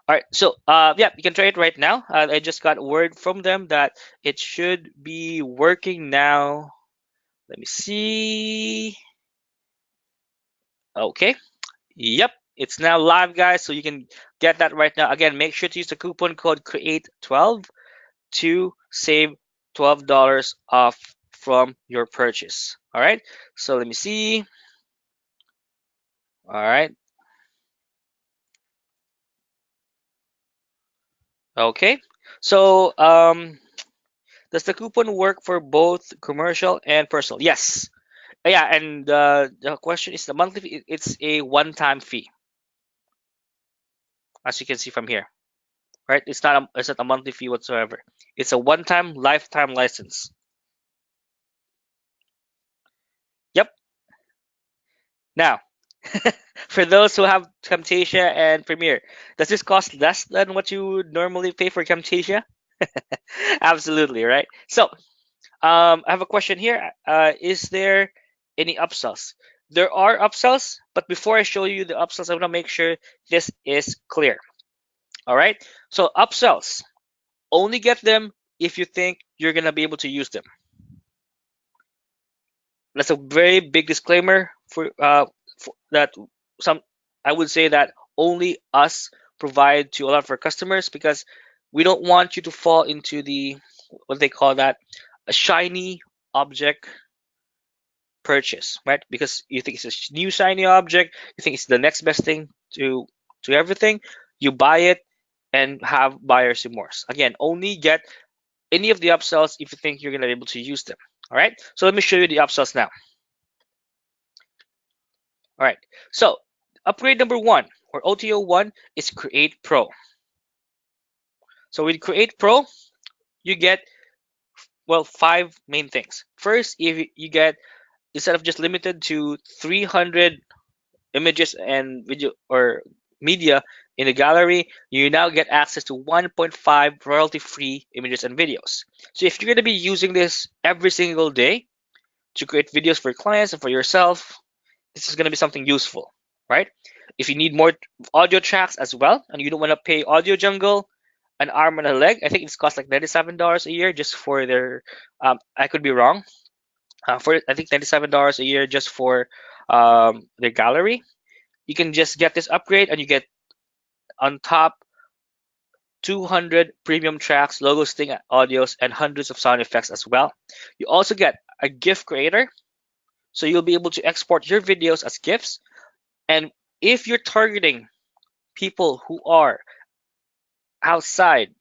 All right. So, yeah, you can try it right now. I just got word from them that it should be working now. Let me see. Okay. Yep. It's now live, guys. So you can get that right now. Again, make sure to use the coupon code CREATE12 to save $12 off from your purchase. All right. So let me see. All right. Okay. So does the coupon work for both commercial and personal? Yes. Yeah. And the question is the monthly fee. It's a one-time fee, as you can see from here. Right. It's not a monthly fee whatsoever. It's a one-time lifetime license. Yep. Now, for those who have Camtasia and Premiere, does this cost less than what you would normally pay for Camtasia? Absolutely, right? So, I have a question here. Is there any upsells? There are upsells, but before I show you the upsells, I want to make sure this is clear. All right? So, upsells, only get them if you think you're going to be able to use them. That's a very big disclaimer for that some I would say that only us provide to a lot of our customers because we don't want you to fall into the what they call that a shiny object purchase, right? Because you think it's a new shiny object, you think it's the next best thing to everything, you buy it and have buyer's remorse. Again, only get any of the upsells if you think you're gonna be able to use them. All right. So let me show you the upsells now. All right. So upgrade number one or OTO one is Create Pro. So with Create Pro, you get well 5 main things. First, if you get instead of just limited to 300 images and video or media in the gallery, you now get access to 1.5 royalty-free images and videos. So if you're going to be using this every single day to create videos for clients and for yourself, this is going to be something useful, right? If you need more audio tracks as well, and you don't want to pay Audio Jungle an arm and a leg, I think it's cost like $97 a year just for their. I could be wrong. For I think $97 a year just for their gallery. You can just get this upgrade, and you get on top 200 premium tracks, logo sting audios, and hundreds of sound effects as well. You also get a GIF creator, so you'll be able to export your videos as GIFs. And if you're targeting people who are outside,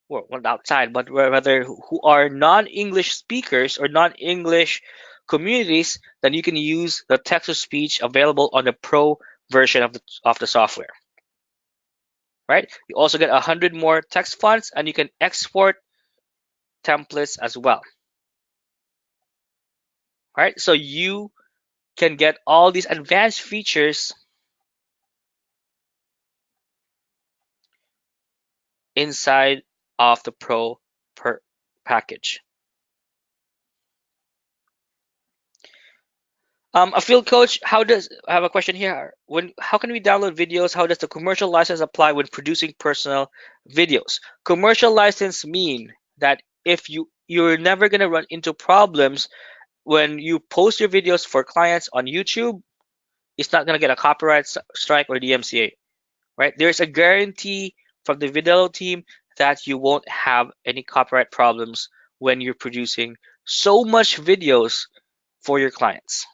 well, not outside, but rather who are non-English speakers or non-English communities, then you can use the text-to-speech available on the Pro version of the software. Right? You also get 100 more text fonts, and you can export templates as well. Right? So you can get all these advanced features inside of the Pro package. A field coach, I have a question here. How can we download videos? How does the commercial license apply when producing personal videos? Commercial license mean that if you're never gonna run into problems when you post your videos for clients on YouTube, it's not gonna get a copyright strike or DMCA, right? There's a guarantee from the Vidello team that you won't have any copyright problems when you're producing so much videos for your clients.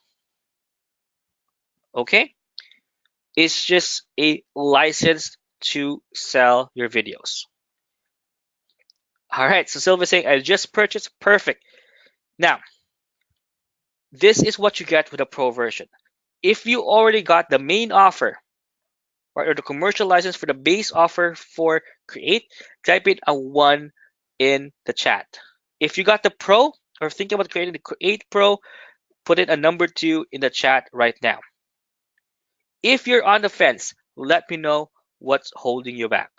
Okay? It's just a license to sell your videos. All right, so Silva's saying, I just purchased. Perfect. Now, this is what you get with the Pro version. If you already got the main offer, right, or the commercial license for the base offer for Create, type in a 1 in the chat. If you got the Pro, or thinking about creating the Create Pro, put in a number 2 in the chat right now. If you're on the fence, let me know what's holding you back.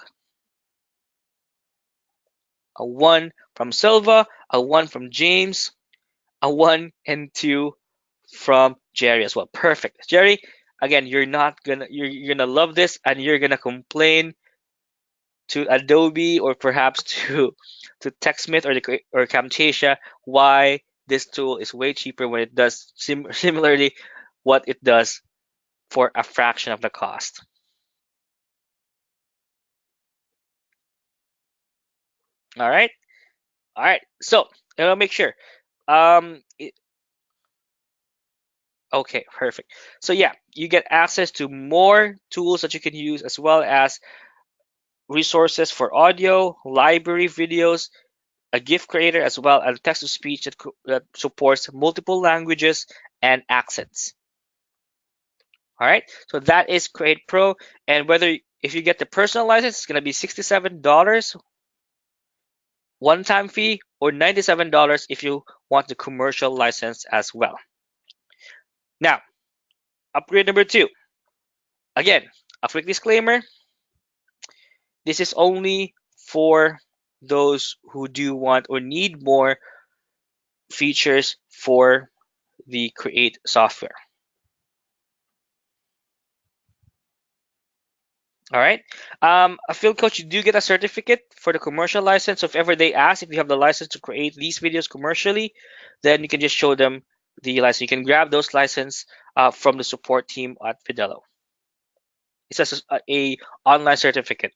A 1 from Silva, a 1 from James, a 1 and 2 from Jerry as well. Perfect. Jerry, again, you're gonna love this, and you're gonna complain to Adobe or perhaps to TechSmith or Camtasia why this tool is way cheaper when it does similarly what it does for a fraction of the cost. All right. All right. So I'll make sure. Okay, perfect. So yeah, you get access to more tools that you can use, as well as resources for audio, library videos, a GIF creator, as well as text-to-speech that supports multiple languages and accents. All right, so that is Create Pro, and if you get the personal license, it's going to be $67 one-time fee, or $97 if you want the commercial license as well. Now, upgrade number 2. Again, a quick disclaimer. This is only for those who do want or need more features for the Create software. All right. A field coach, you do get a certificate for the commercial license. So if ever they ask if you have the license to create these videos commercially, then you can just show them the license. You can grab those license from the support team at Vidello. It's a online certificate.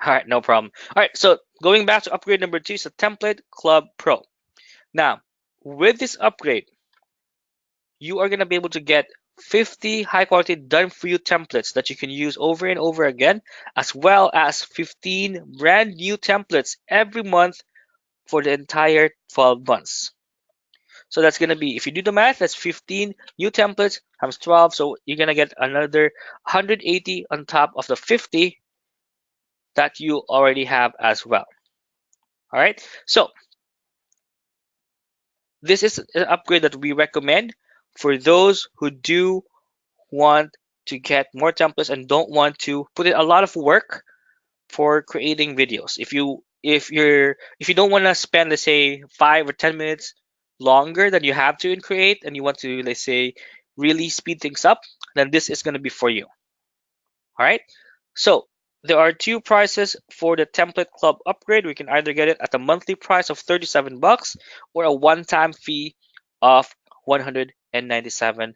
All right, no problem. All right, so going back to upgrade number 2, so Template Club Pro. Now, with this upgrade, you are going to be able to get 50 high quality done for you templates that you can use over and over again, as well as 15 brand new templates every month for the entire 12 months. So that's going to be, if you do the math, that's 15 new templates times 12. So you're going to get another 180 on top of the 50 that you already have as well. All right. So this is an upgrade that we recommend for those who do want to get more templates and don't want to put in a lot of work for creating videos. If you don't want to spend, let's say, 5 or 10 minutes longer than you have to in create, and you want to, let's say, really speed things up, then this is going to be for you. All right. So there are two prices for the template club upgrade. We can either get it at a monthly price of 37 bucks or a one-time fee of $197.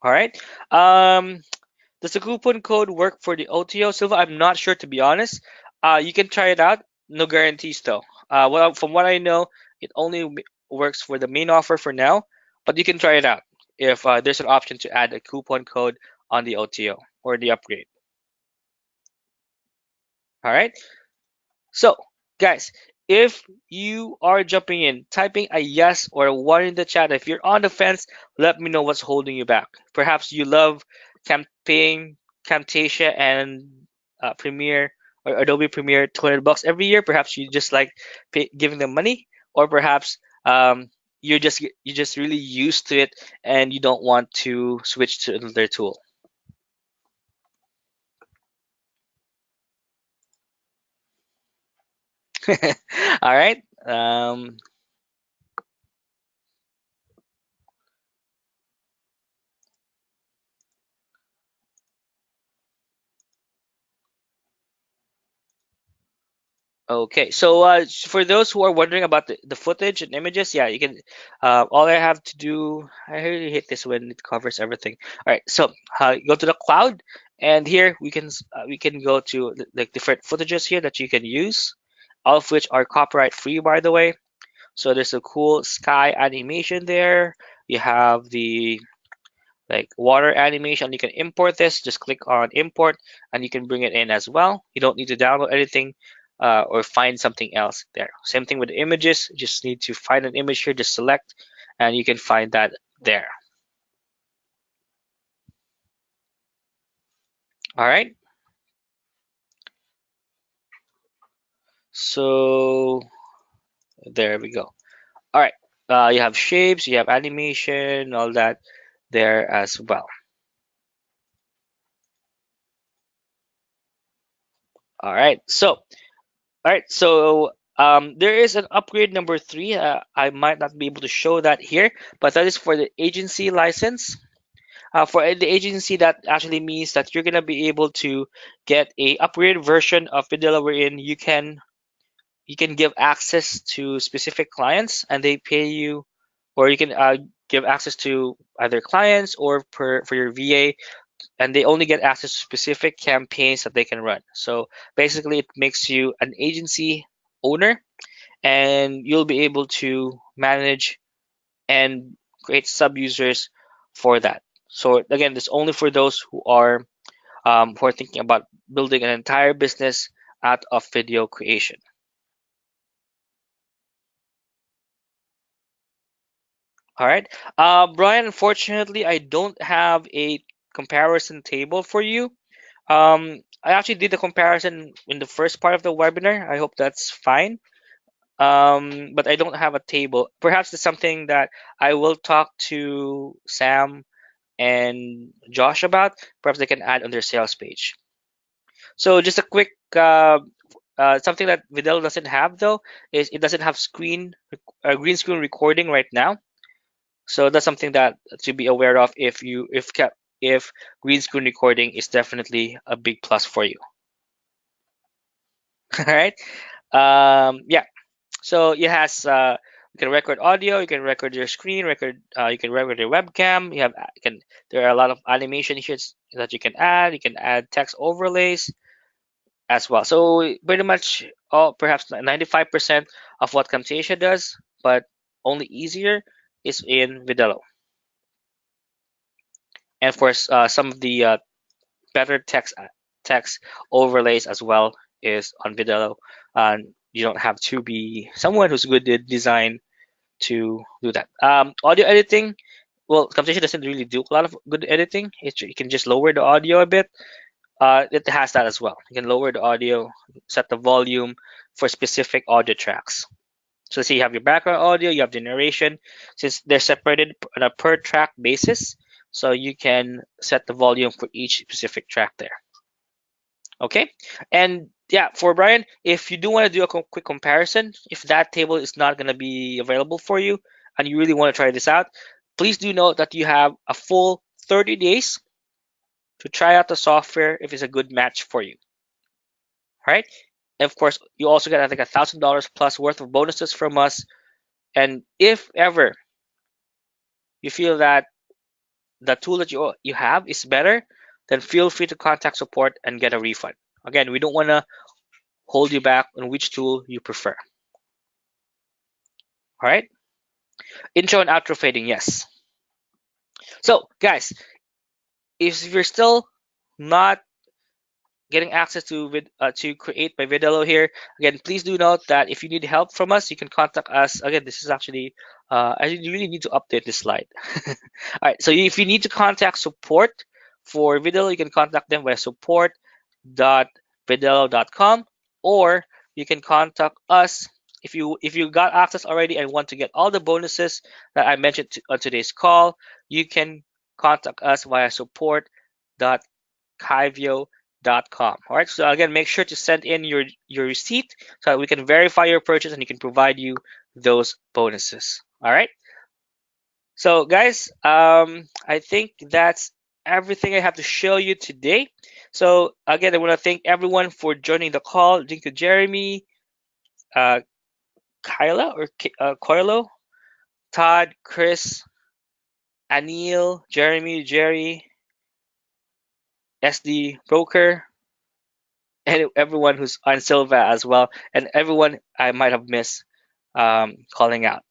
All right. Does the coupon code work for the OTO, Silva? I'm not sure, to be honest. You can try it out. No guarantees though. From what I know, it only works for the main offer for now, but you can try it out if there's an option to add a coupon code on the OTO or the upgrade. All right. So, guys, if you are jumping in, typing a yes or a one in the chat. If you're on the fence, let me know what's holding you back. Perhaps you love campaign, Camtasia, and Premiere or Adobe Premiere, 200 bucks every year. Perhaps you just like giving them money, or perhaps you're just really used to it and you don't want to switch to another tool. All right. Okay, so for those who are wondering about the footage and images, yeah, you can. All I have to do, I really hate this when it covers everything. All right, so go to the cloud, and here we can go to like different footages here that you can use, all of which are copyright free, by the way. So there's a cool sky animation there. You have the like water animation. You can import this. Just click on import, and you can bring it in as well. You don't need to download anything or find something else there. Same thing with the images. You just need to find an image here, just select, and you can find that there. All right. So there we go. All right. You have shapes, you have animation, all that there as well. All right. There is an upgrade number three. I might not be able to show that here, but that is for the agency license. For the agency, that actually means that you're gonna be able to get a upgraded version of Vidello wherein you can give access to specific clients and they pay you, or you can give access to either clients or for your VA, and they only get access to specific campaigns that they can run. So basically, it makes you an agency owner, and you'll be able to manage and create sub users for that. So again, this only for those who are thinking about building an entire business out of video creation. All right, Brian. Unfortunately, I don't have a comparison table for you. I actually did the comparison in the first part of the webinar. I hope that's fine. But I don't have a table. Perhaps it's something that I will talk to Sam and Josh about. Perhaps they can add on their sales page. So just a quick something that Vidal doesn't have though is it doesn't have green screen recording right now. So that's something that to be aware of if green screen recording is definitely a big plus for you. All right. Yeah. So it has you can record audio, you can record your screen, you can record your webcam. There are a lot of animation here that you can add. You can add text overlays as well. So pretty much all perhaps 95% of what Camtasia does, but only easier is in Vidello. And of course, some of the better text overlays as well is on Vidello. And you don't have to be someone who's good at design to do that. Audio editing, well, Camtasia doesn't really do a lot of good editing. You can just lower the audio a bit. It has that as well. You can lower the audio, set the volume for specific audio tracks. So let's say you have your background audio, you have the narration. Since they're separated on a per track basis, so you can set the volume for each specific track there. Okay, and yeah, for Brian, if you do want to do a quick comparison, if that table is not going to be available for you and you really want to try this out, please do note that you have a full 30 days to try out the software if it's a good match for you. All right, and of course, you also get I think $1,000 plus worth of bonuses from us. And if ever you feel that the tool that you have is better, then feel free to contact support and get a refund. Again, we don't want to hold you back on which tool you prefer. All right. Intro and outro fading, yes. So, guys, if you're still not getting access to create by Vidello here, again, please do note that if you need help from us, you can contact us. Again, this is actually I really need to update this slide. All right. So if you need to contact support for Vidello, you can contact them via support.vidello.com, or you can contact us if you got access already and want to get all the bonuses that I mentioned on today's call. You can contact us via support.kivio.com. All right, so again, make sure to send in your receipt so that we can verify your purchase and you can provide you those bonuses. All right, so guys, I think that's everything I have to show you today. So again, I want to thank everyone for joining the call. Thank you, Jeremy, uh, Kyla or Coilo, Todd, Chris, Anil, Jeremy, Jerry, SD Broker, and everyone who's on Silva as well, and everyone I might have missed calling out.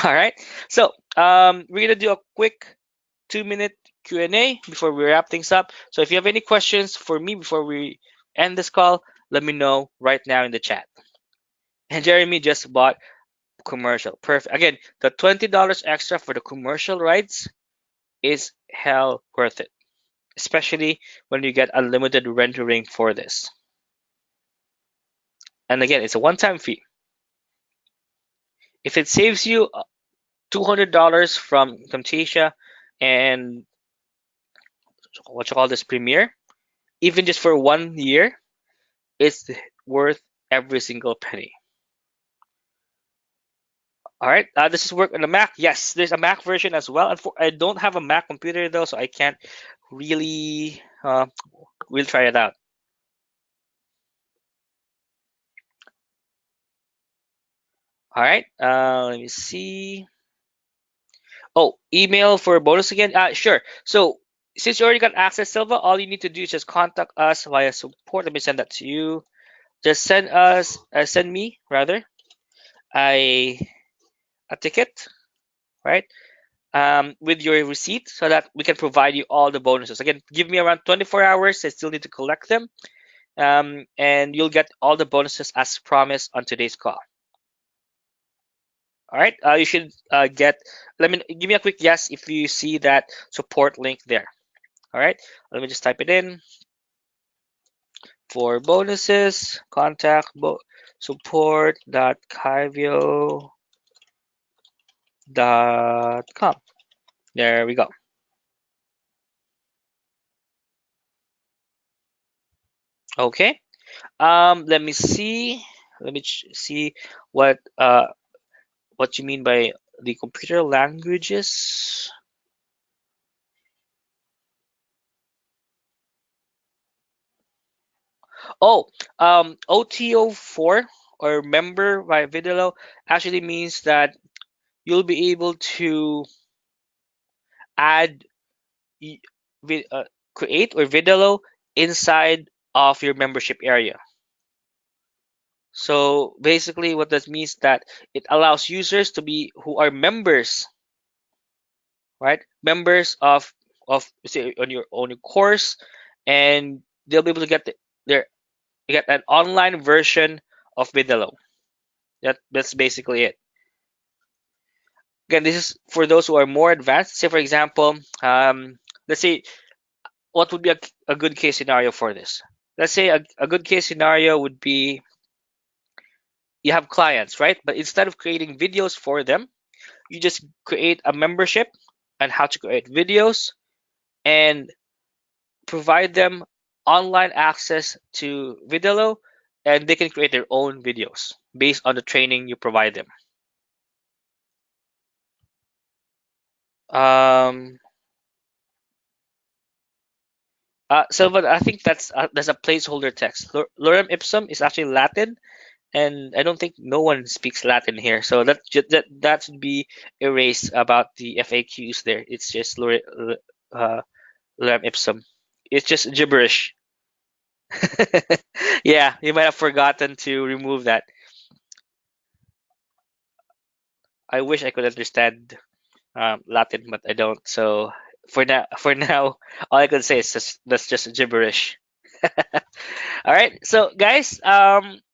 All right, so we're gonna do a quick 2-minute Q&A before we wrap things up. So if you have any questions for me before we end this call, let me know right now in the chat. And Jeremy just bought commercial. Perfect. Again, the $20 extra for the commercial rights is hell worth it, especially when you get unlimited rendering for this. And again, it's a one-time fee. If it saves you $200 from Camtasia and what you call this Premiere, even just for 1 year, it's worth every single penny. All right, this is work on the Mac. Yes, there's a Mac version as well. I don't have a Mac computer though, so I can't really. We'll try it out. All right. Let me see. Oh, email for bonus again. Sure. So since you already got access, Silva, all you need to do is just contact us via support. Let me send that to you. Just send me rather, a ticket, right? With your receipt so that we can provide you all the bonuses. Again, give me around 24 hours. I still need to collect them. And you'll get all the bonuses as promised on today's call. All right, you should give me a quick yes if you see that support link there. All right, let me just type it in. For bonuses, contact support.kivio.com. There we go. Okay. Let me see. Let me see what you mean by the computer languages. Oh, OTO4 or member by Vidello actually means that you'll be able to add, create or Vidello inside of your membership area. So basically, what that means that it allows users to be who are members, right? Members of say on your course, and they'll be able to get an online version of Vidello. That's basically it. Again, this is for those who are more advanced. Say, for example, let's say what would be a good case scenario for this. Let's say a good case scenario would be you have clients, right? But instead of creating videos for them, you just create a membership on how to create videos and provide them online access to Vidello, and they can create their own videos based on the training you provide them. Um, Silvan, I think that's a placeholder text. Lorem ipsum is actually Latin, and I don't think no one speaks Latin here, so that should be erased about the FAQs there. It's just lorem ipsum. It's just gibberish. Yeah, you might have forgotten to remove that. I wish I could understand Latin, but I don't. So for now, all I can say is that's just gibberish. All right, so guys,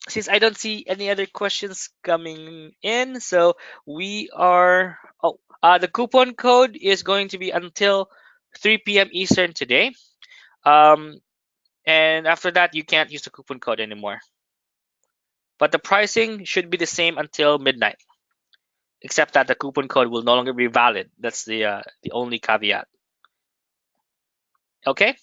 since I don't see any other questions coming in, so we are. Oh, the coupon code is going to be until 3 p.m. Eastern today. Um, and after that, you can't use the coupon code anymore. But the pricing should be the same until midnight, except that the coupon code will no longer be valid. That's the only caveat. Okay.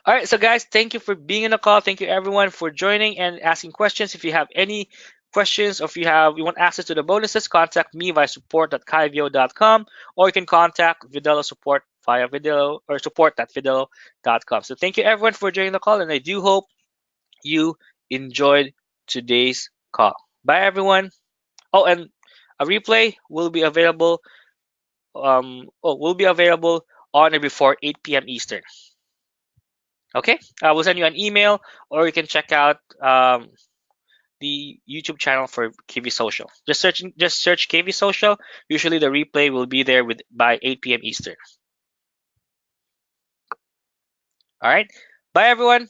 All right, so guys, thank you for being in the call. Thank you everyone for joining and asking questions. If you have any questions or if you want access to the bonuses, contact me via support.kaivio.com, or you can contact Vidello support via Vidello or support.vidello.com. So thank you everyone for joining the call, and I do hope you enjoyed today's call. Bye everyone. Oh, and a replay will be available on or before 8 p.m. Eastern. Okay, I will send you an email, or you can check out the YouTube channel for KV Social. Just search KV Social. Usually the replay will be there with by 8 p.m. Eastern. All right, bye everyone.